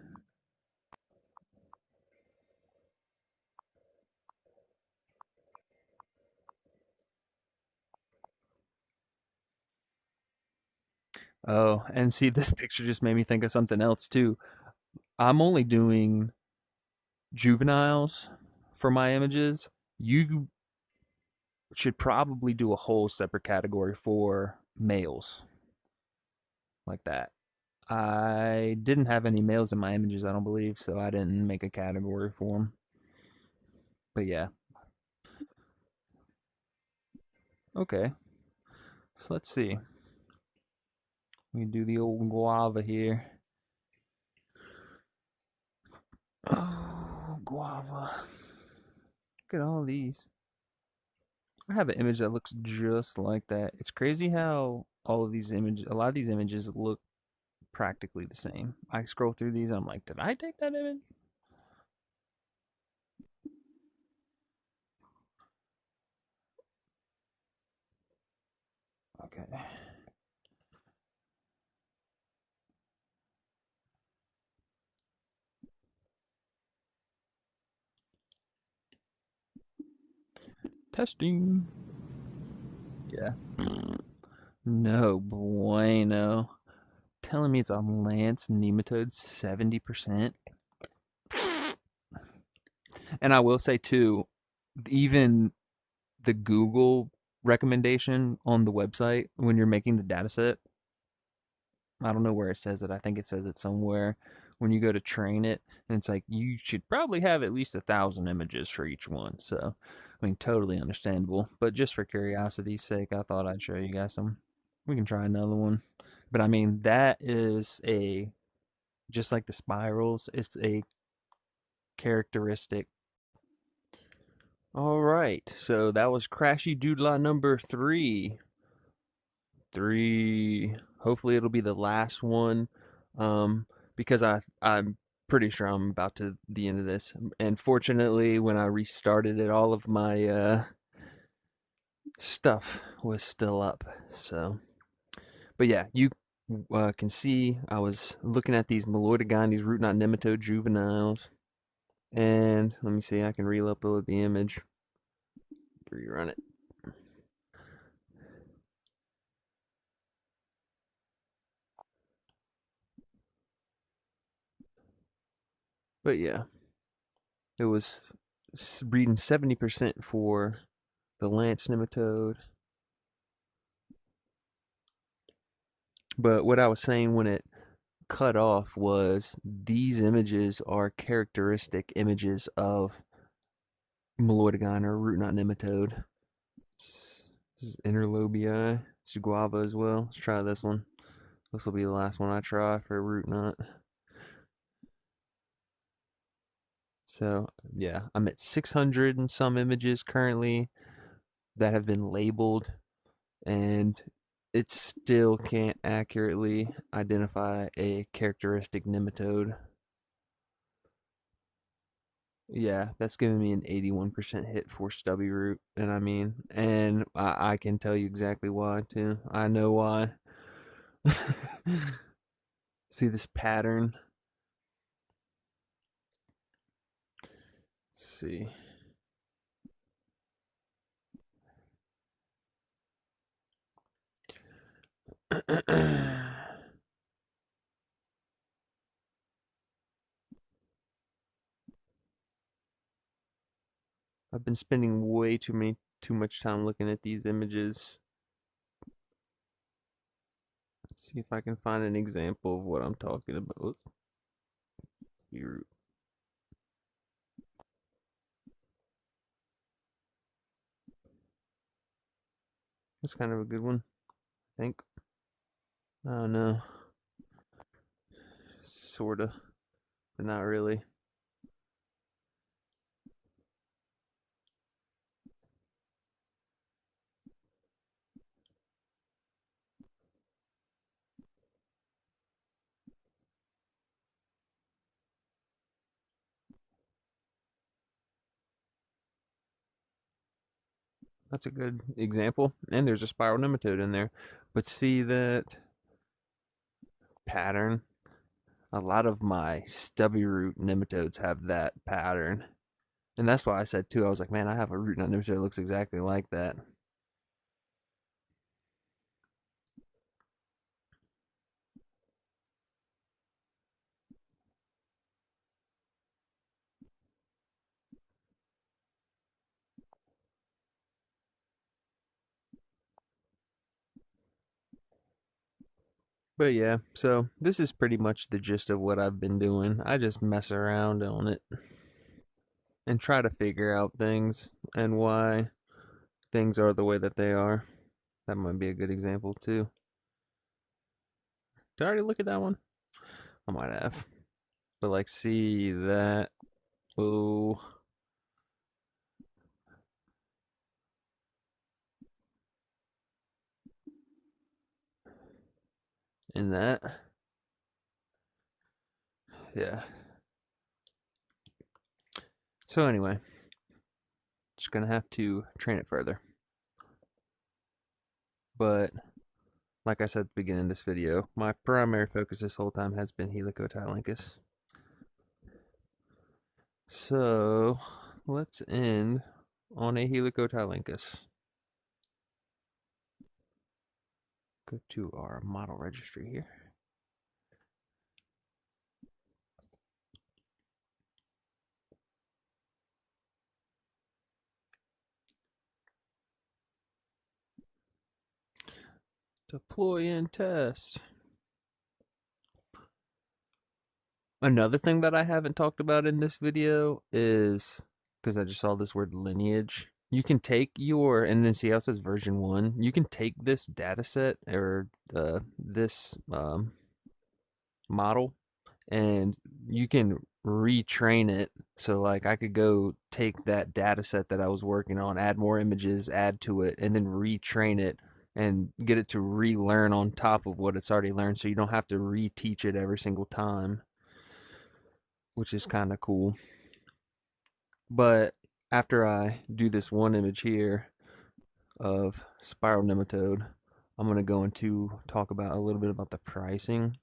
Oh, and see, this picture just made me think of something else too. I'm only doing juveniles for my images. You should probably do a whole separate category for males like that. I didn't have any males in my images, I don't believe, so I didn't make a category for them. But yeah, okay. So let's see. We do the old guava here. Oh, guava. Look at all these. I have an image that looks just like that. It's crazy how all of these images, a lot of these images look practically the same. I scroll through these, I'm like, did I take that image? Okay. Testing. Yeah. No bueno. Telling me it's on Lance nematodes 70%. And I will say too, even the Google recommendation on the website when you're making the data set, I don't know where it says it. I think it says it somewhere when you go to train it, and it's like you should probably have at least 1,000 images for each one. So, I mean, totally understandable. But just for curiosity's sake, I thought I'd show you guys some. We can try another one. But I mean, that is a just like the spirals. It's a characteristic. All right, so that was Crashy Doodla number three. Hopefully, it'll be the last one, because I'm pretty sure I'm about to the end of this. And fortunately, when I restarted it, all of my stuff was still up. So, but yeah, you can see I was looking at these Meloidogone, these root knot nematode juveniles, and let me see, I can re-upload the image, rerun it. But yeah, it was reading 70% for the Lance nematode. But what I was saying when it cut off was these images are characteristic images of Meloidogone or root knot nematode. This is interlobii. It's guava as well. Let's try this one. This will be the last one I try for root knot. So yeah, I'm at 600 and some images currently that have been labeled, and it still can't accurately identify a characteristic nematode. Yeah, that's giving me an 81% hit for stubby root, and I mean, and I can tell you exactly why too. I know why. See this pattern? Let's see. I've been spending way too much time looking at these images. Let's see if I can find an example of what I'm talking about. Root. That's kind of a good one, I think. I don't know. Sorta, but not really. That's a good example. And there's a spiral nematode in there. But see that pattern? A lot of my stubby root nematodes have that pattern. And that's why I said too, I was like, man, I have a root knot nematode that looks exactly like that. But yeah, so this is pretty much the gist of what I've been doing. I just mess around on it and try to figure out things and why things are the way that they are. That might be a good example too. Did I already look at that one? I might have. But like, see that Oh, in that. Yeah. So anyway, just gonna have to train it further. But like I said at the beginning of this video, my primary focus this whole time has been Helicotylenchus. So let's end on a Helicotylenchus. Go to our model registry here. Deploy and test. Another thing that I haven't talked about in this video is, because I just saw this word lineage, you can take your, and then see how it says version 1, you can take this data set or this model and you can retrain it. So like I could go take that data set that I was working on, add more images, add to it, and then retrain it and get it to relearn on top of what it's already learned, so you don't have to reteach it every single time, which is kind of cool. But after I do this one image here of spiral nematode, I'm going to go into talk about a little bit about the pricing,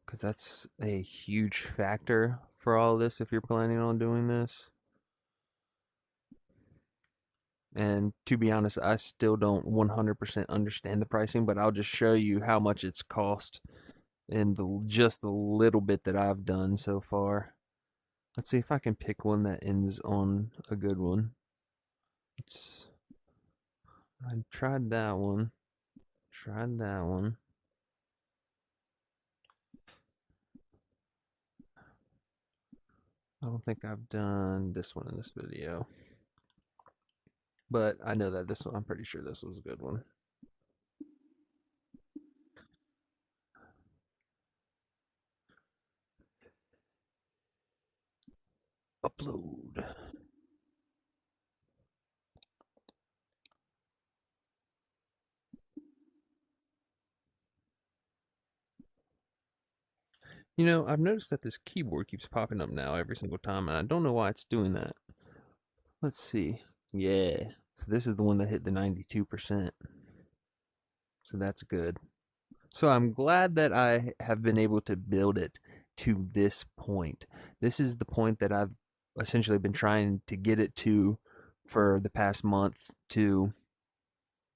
because that's a huge factor for all of this if you're planning on doing this. And to be honest, I still don't 100% understand the pricing, but I'll just show you how much it's cost in just the little bit that I've done so far. Let's see if I can pick one that ends on a good one. I tried that one. Tried that one. I don't think I've done this one in this video. But I know that this one, I'm pretty sure this was a good one. Upload. You know, I've noticed that this keyboard keeps popping up now every single time, and I don't know why it's doing that. Let's see. Yeah. So this is the one that hit the 92%. So that's good. So I'm glad that I have been able to build it to this point. This is the point that I've essentially been trying to get it to for the past month, to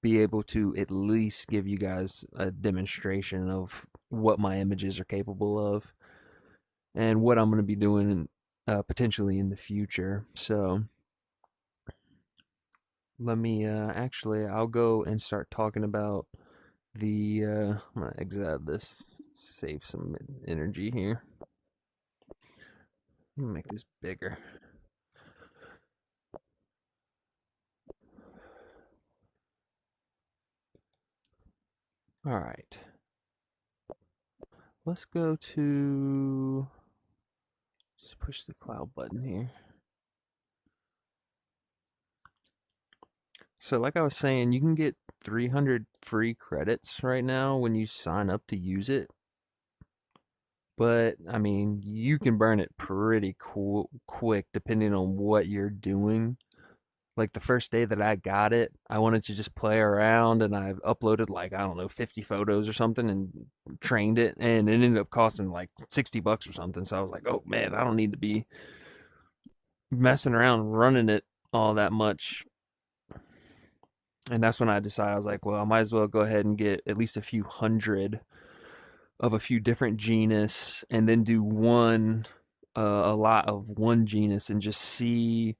be able to at least give you guys a demonstration of what my images are capable of and what I'm going to be doing potentially in the future. So let me actually, I'll go and start talking about I'm going to exit out of this, save some energy here. I'm going to make this bigger. All right. Let's go to, just push the cloud button here. So like I was saying, you can get 300 free credits right now when you sign up to use it. But I mean, you can burn it pretty quick depending on what you're doing. Like the first day that I got it, I wanted to just play around and I uploaded like, I don't know, 50 photos or something and trained it, and it ended up costing like $60 or something. So I was like, "Oh man, I don't need to be messing around running it all that much." And that's when I decided, I was like, well, I might as well go ahead and get at least a few hundred of a few different genus, and then do a lot of one genus, and just see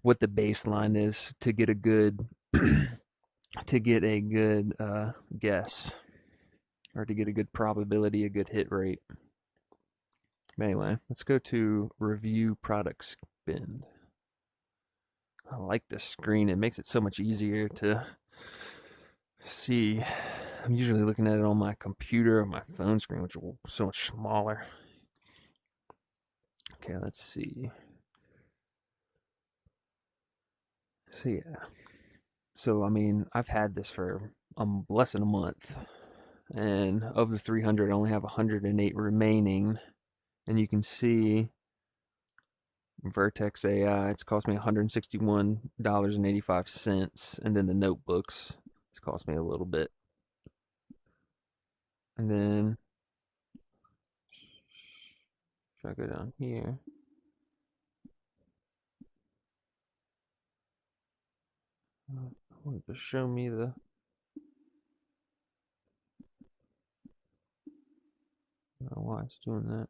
what the baseline is to get a good guess, or to get a good probability, a good hit rate. But anyway, let's go to review product spend. I like this screen. It makes it so much easier to see. I'm usually looking at it on my computer or my phone screen, which is so much smaller. Okay, let's see. So yeah. So I mean, I've had this for less than a month, and of the 300, I only have 108 remaining. And you can see Vertex AI. It's cost me $161.85, and then the notebooks. It's cost me a little bit. And then if I go down here, I want to show me the. I don't know why it's doing that.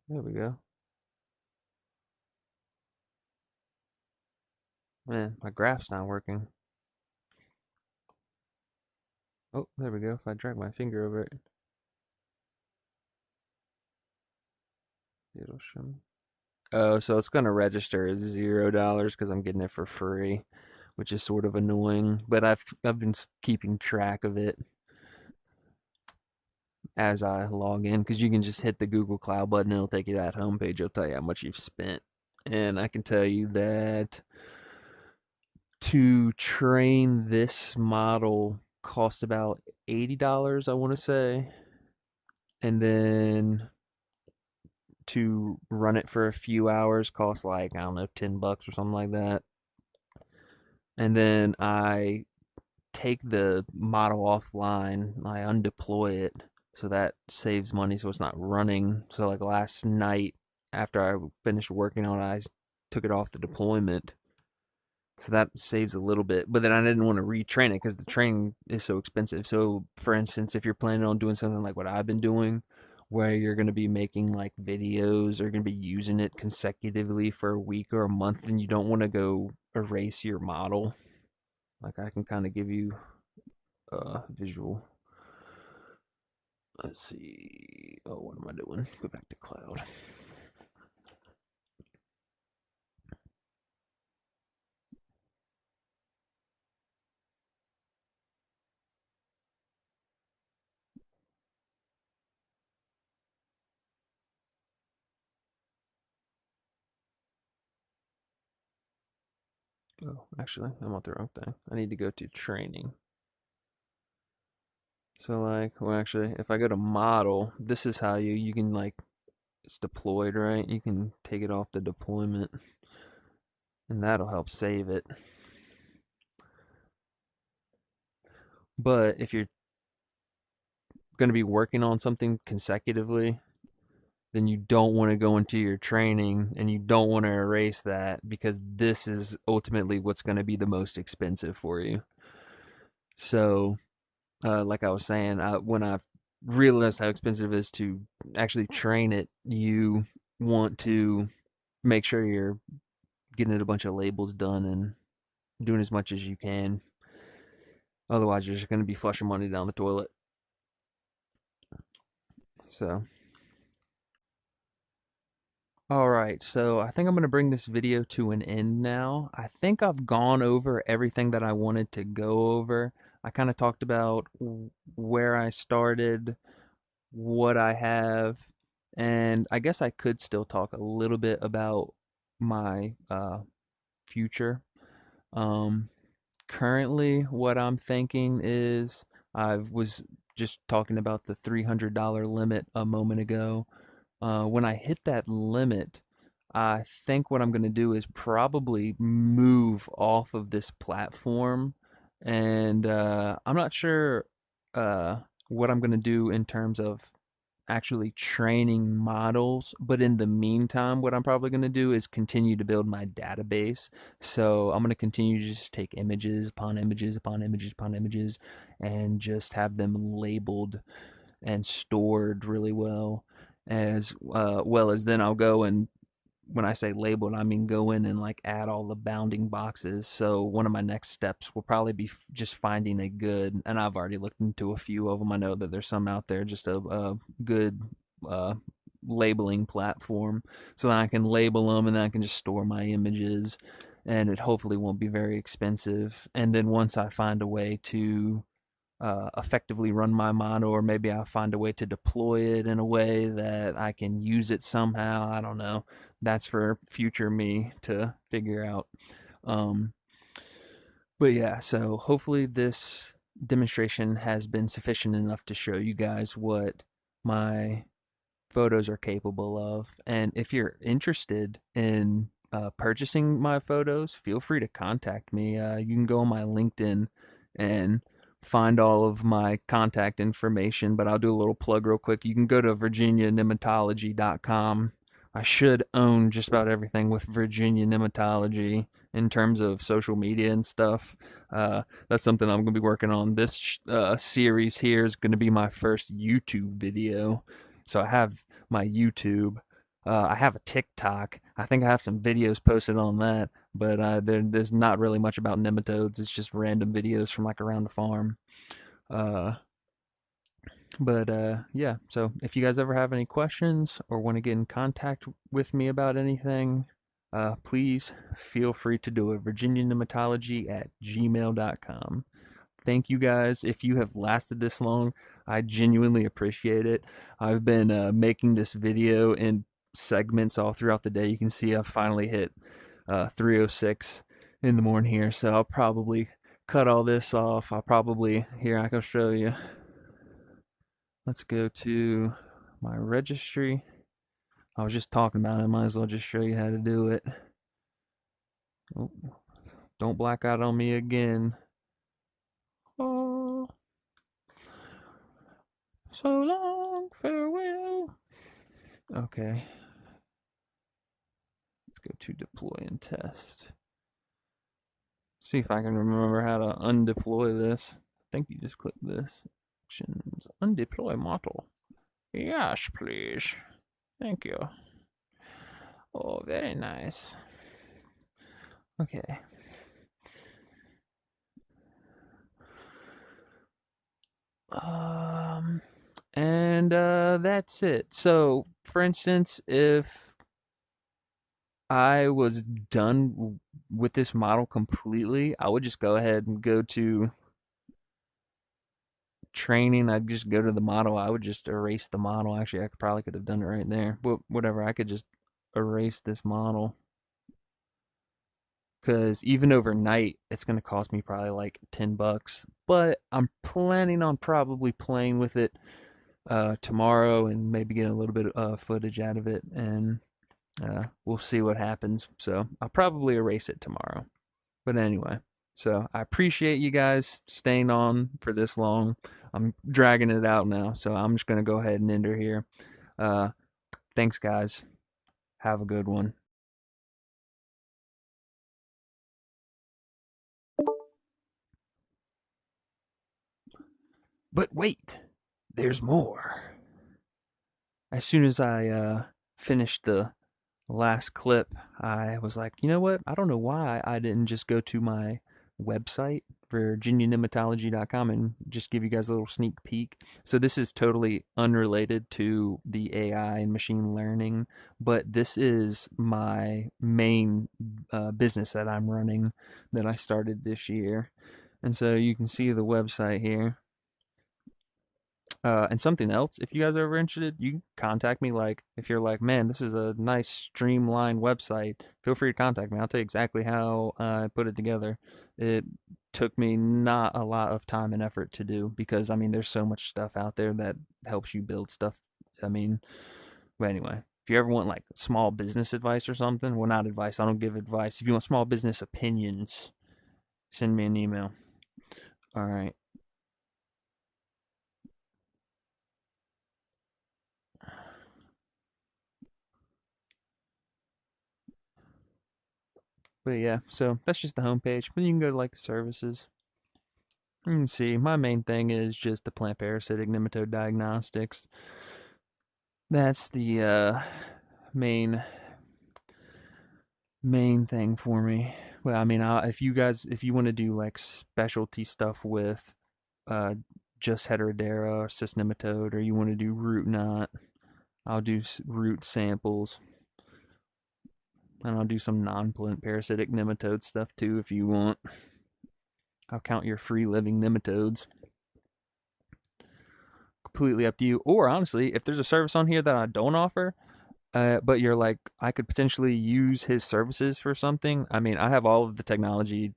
There we go. Man, my graph's not working. Oh, there we go. If I drag my finger over it, it'll show me. Oh, so it's going to register as $0 because I'm getting it for free, which is sort of annoying. But I've been keeping track of it as I log in because you can just hit the Google Cloud button. It'll take you to that homepage. It'll tell you how much you've spent, and I can tell you that to train this model cost about $80, I want to say, and then to run it for a few hours costs like, I don't know, $10 or something like that. And then I take the model offline, I undeploy it, so that saves money, so it's not running. So like last night after I finished working on it, I took it off the deployment. So that saves a little bit, but then I didn't want to retrain it because the training is so expensive. So, for instance, if you're planning on doing something like what I've been doing, where you're going to be making like videos or going to be using it consecutively for a week or a month, and you don't want to go erase your model, like I can kind of give you a visual. Let's see. Oh, what am I doing? Go back to cloud. Oh, actually, I'm on the wrong thing. I need to go to training. So like, well, actually, if I go to model, this is how you can like, it's deployed, right? You can take it off the deployment, and that'll help save it. But if you're going to be working on something consecutively, then you don't want to go into your training and you don't want to erase that because this is ultimately what's going to be the most expensive for you. So, like I was saying, when I realized how expensive it is to actually train it, you want to make sure you're getting a bunch of labels done and doing as much as you can. Otherwise, you're just going to be flushing money down the toilet. So, all right. So, I think I'm going to bring this video to an end now. I think I've gone over everything that I wanted to go over. I kind of talked about where I started, what I have, and I guess I could still talk a little bit about my future. Um, Currently, what I'm thinking is I was just talking about the $300 limit a moment ago. When I hit that limit, I think what I'm going to do is probably move off of this platform. And I'm not sure uh, what I'm going to do in terms of actually training models. But in the meantime, what I'm probably going to do is continue to build my database. So I'm going to continue to just take images upon images upon images upon images and just have them labeled and stored really well as then I'll go and when I say labeled, I mean go in and like add all the bounding boxes. So one of my next steps will probably be just finding a good, and I've already looked into a few of them. I know that there's some out there, just a good uh, labeling platform, so that I can label them and then I can just store my images, and it hopefully won't be very expensive. And then once I find a way to effectively run my model, or maybe I'll find a way to deploy it in a way that I can use it somehow. I don't know. That's for future me to figure out. Um, but yeah, so hopefully this demonstration has been sufficient enough to show you guys what my photos are capable of. And if you're interested in purchasing my photos, feel free to contact me. You can go on my LinkedIn and find all of my contact information, but I'll do a little plug real quick. You can go to virginianematology.com. I should own just about everything with Virginia Nematology in terms of social media and stuff. That's something I'm going to be working on. This series here is going to be my first YouTube video. So I have my YouTube. I have a TikTok. I think I have some videos posted on that, but there's not really much about nematodes. It's just random videos from like around the farm. Uh, but yeah, so if you guys ever have any questions or want to get in contact with me about anything, please feel free to do it. virginianematology@gmail.com. Thank you guys. If you have lasted this long, I genuinely appreciate it. I've been making this video in segments all throughout the day. You can see I've finally hit 3:06 in the morning here, so I'll probably cut all this off. Here, I can show you. Let's go to my registry. I was just talking about it. I might as well just show you how to do it. Oh, don't black out on me again. Oh, so long, farewell. Okay. Let's go to deploy and test. See if I can remember how to undeploy this. I think you just click this. Actions. Undeploy model. Yes, please. Thank you. Oh, very nice. Okay. And that's it. So, for instance, if I was done with this model completely, I would just go ahead and go to training. I'd just go to the model. I would just erase the model. Actually, I probably could have done it right there. But whatever, I could just erase this model. Because even overnight, it's going to cost me probably like $10. But I'm planning on probably playing with it tomorrow and maybe getting a little bit of footage out of it. And we'll see what happens. So I'll probably erase it tomorrow. But anyway, so I appreciate you guys staying on for this long. I'm dragging it out now, so I'm just going to go ahead and end her here. Thanks, guys. Have a good one. But wait, there's more. As soon as I finished the last clip, I was like, you know what? I don't know why I didn't just go to my website, virginianematology.com, and just give you guys a little sneak peek. So this is totally unrelated to the AI and machine learning, but this is my main business that I'm running that I started this year. And so you can see the website here. And something else, if you guys are ever interested, you can contact me. Like, if you're like, man, this is a nice streamlined website, feel free to contact me. I'll tell you exactly how I put it together. It took me not a lot of time and effort to do because, I mean, there's so much stuff out there that helps you build stuff. I mean, but anyway, if you ever want like small business advice or something, well, not advice, I don't give advice. If you want small business opinions, send me an email. All right. But yeah, so that's just the homepage. But you can go to like the services. You can see my main thing is just the plant-parasitic nematode diagnostics. That's the main thing for me. Well, I mean, if you want to do like specialty stuff with uh, just Heterodera or cis nematode, or you want to do root knot, I'll do root samples, and I'll do some non-plant parasitic nematode stuff too if you want. I'll count your free living nematodes. completely up to you. Or honestly, if there's a service on here that I don't offer, but you're like, I could potentially use his services for something. I mean, I have all of the technology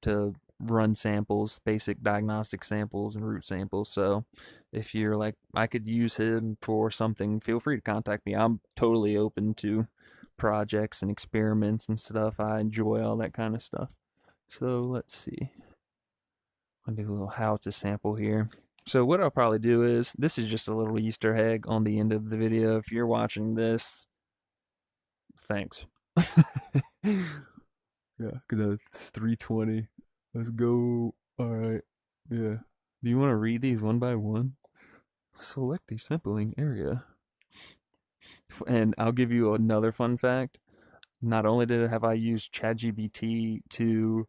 to run samples, basic diagnostic samples and root samples. So if you're like, I could use him for something, feel free to contact me. I'm totally open to projects and experiments and stuff. I enjoy all that kind of stuff. So let's see. I'll do a little how to sample here. So what I'll probably do is, this is just a little Easter egg on the end of the video. If you're watching this, thanks. Yeah, because it's 3:20. Let's go. All right. Yeah. Do you want to read these one by one? Select the sampling area. And I'll give you another fun fact. Not only have I used ChatGPT to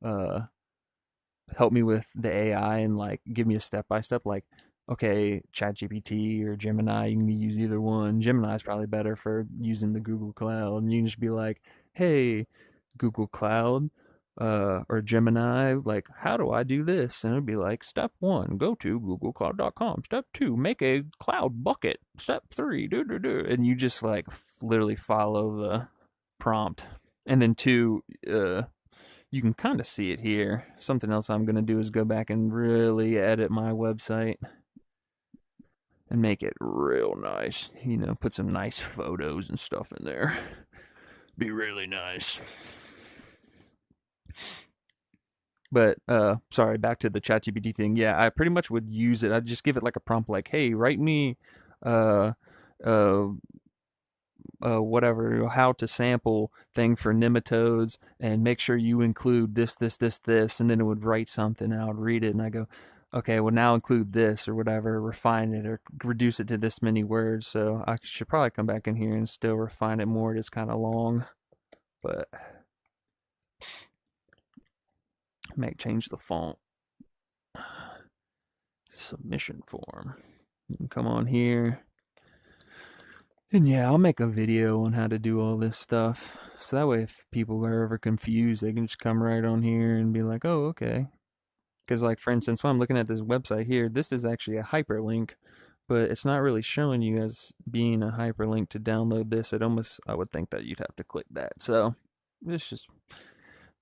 uh, help me with the AI and like give me a step by step, like, okay, ChatGPT or Gemini, you can use either one. Gemini is probably better for using the Google Cloud. And you can just be like, hey, Google Cloud, or Gemini, like, how do I do this? And it'd be like, step one, go to googlecloud.com. Step two, make a cloud bucket. Step three, do. And you just like literally follow the prompt. And then two, you can kind of see it here. Something else I'm going to do is go back and really edit my website and make it real nice. You know, put some nice photos and stuff in there. Be really nice. But sorry, back to the ChatGPT thing. Yeah, I pretty much would use it. I'd just give it like a prompt, like, "Hey, write me, uh, uh, whatever, how to sample thing for nematodes, and make sure you include this," and then it would write something, and I would read it, and I go, "Okay, well now include this or whatever, refine it or reduce it to this many words." So I should probably come back in here and still refine it more. It's kind of long, but may change the font. Submission form. You can come on here. And yeah, I'll make a video on how to do all this stuff. So that way, if people are ever confused, they can just come right on here and be like, oh, okay. Because, like, for instance, when I'm looking at this website here, this is actually a hyperlink, but it's not really showing you as being a hyperlink to download this. I would think that you'd have to click that. So it's just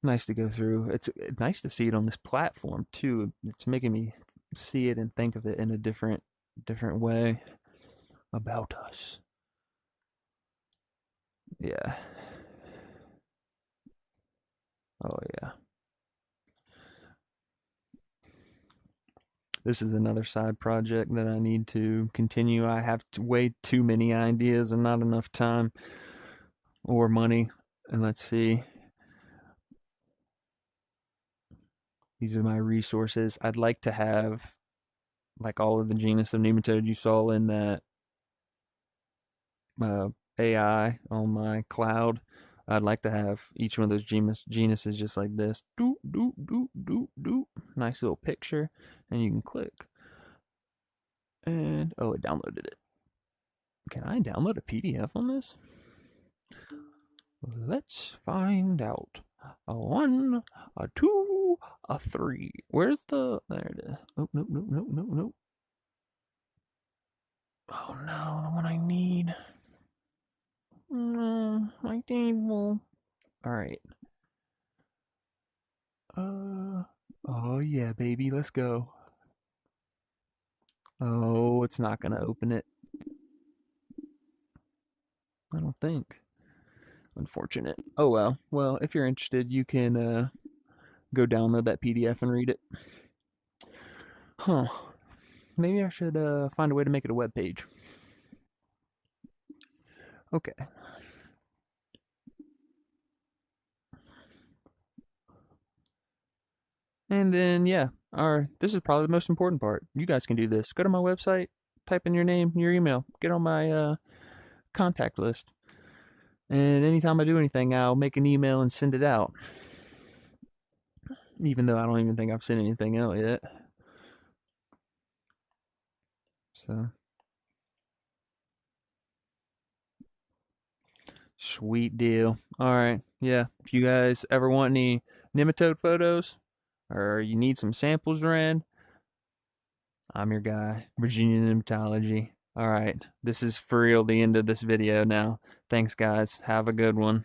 nice to go through. It's nice to see it on this platform too. It's making me see it and think of it in a different way about us. Yeah. Oh yeah. This is another side project that I need to continue. I have way too many ideas and not enough time or money. And let's see. These are my resources. I'd like to have like all of the genus of nematode you saw in that uh, AI on my cloud. I'd like to have each one of those genuses just like this. Do, do, do, do, do. Nice little picture. And you can click. And, oh, it downloaded it. Can I download a PDF on this? Let's find out. A 1, a 2, a 3. Where's the... There it is. Oh, nope. Oh, no, the one I need. No, my table. All right. Oh yeah, baby, let's go. Oh, it's not gonna open it. I don't think. Unfortunate. Oh well. Well, if you're interested, you can go download that PDF and read it. Huh. Maybe I should find a way to make it a web page. Okay. And then yeah, this is probably the most important part. You guys can do this. Go to my website, type in your name, your email, get on my contact list. And anytime I do anything, I'll make an email and send it out. Even though I don't even think I've sent anything out yet. So sweet deal. All right. Yeah. If you guys ever want any nematode photos or you need some samples ran, I'm your guy, Virginia Nematology. All right, this is for real the end of this video now. Thanks, guys. Have a good one.